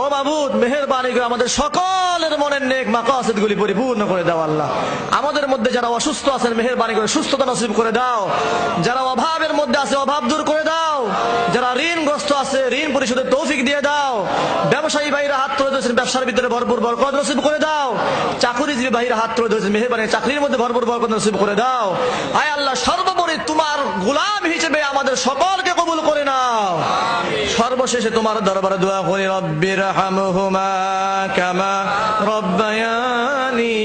ও মাবুদ মেহেরবানি করে আমাদের সকলের মনের নেক মাকাসিদ গুলি পরিপূর্ণ করে দাও আল্লাহ। আমাদের মধ্যে যারা অসুস্থ আছেন মেহেরবানি করে সুস্থতা নসিব করে দাও। যারা অভাবের মধ্যে আছে অভাব দূর করে দাও। যারা ঋণগ্রস্ত আছে ঋণ পরিশোধের তৌফিক দিয়ে দাও। ব্যবসায়ী ভাইরা হাত তুলে ধরেছেন ব্যবসার ভিতরে ভরপুর বরকত নসিব করে দাও। চাকরিজীবী ভাইরা হাত তুলে ধরেছেন মেহেরবানি চাকরির মধ্যে ভরপুর বরকত নসিব করে দাও। আয় আল্লাহ সর্বোপরি তোমার গোলাম হিসেবে আমাদের সকলকে কবুল করে নাও। সর্বশেষে তোমার দরবারে দোয়া করি রব্বিরহামহুমা কামা রব্বায়ানি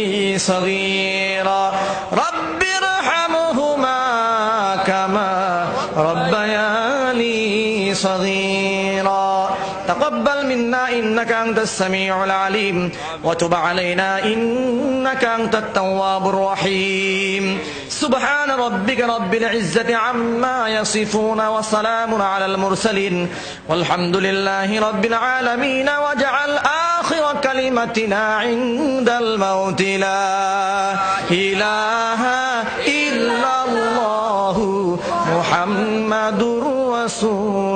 সগীরা রব্বিরহামহুমা কামা রব্বায়ানি সগীরা تقبل منا إنك أنت السميع العليم وتب علينا إنك أنت التواب الرحيم سبحان ربك رب العزة عما يصفون وسلام على المرسلين والحمد لله رب العالمين واجعل آخر كلمتنا عند الموت لا إله إلا الله محمد رسول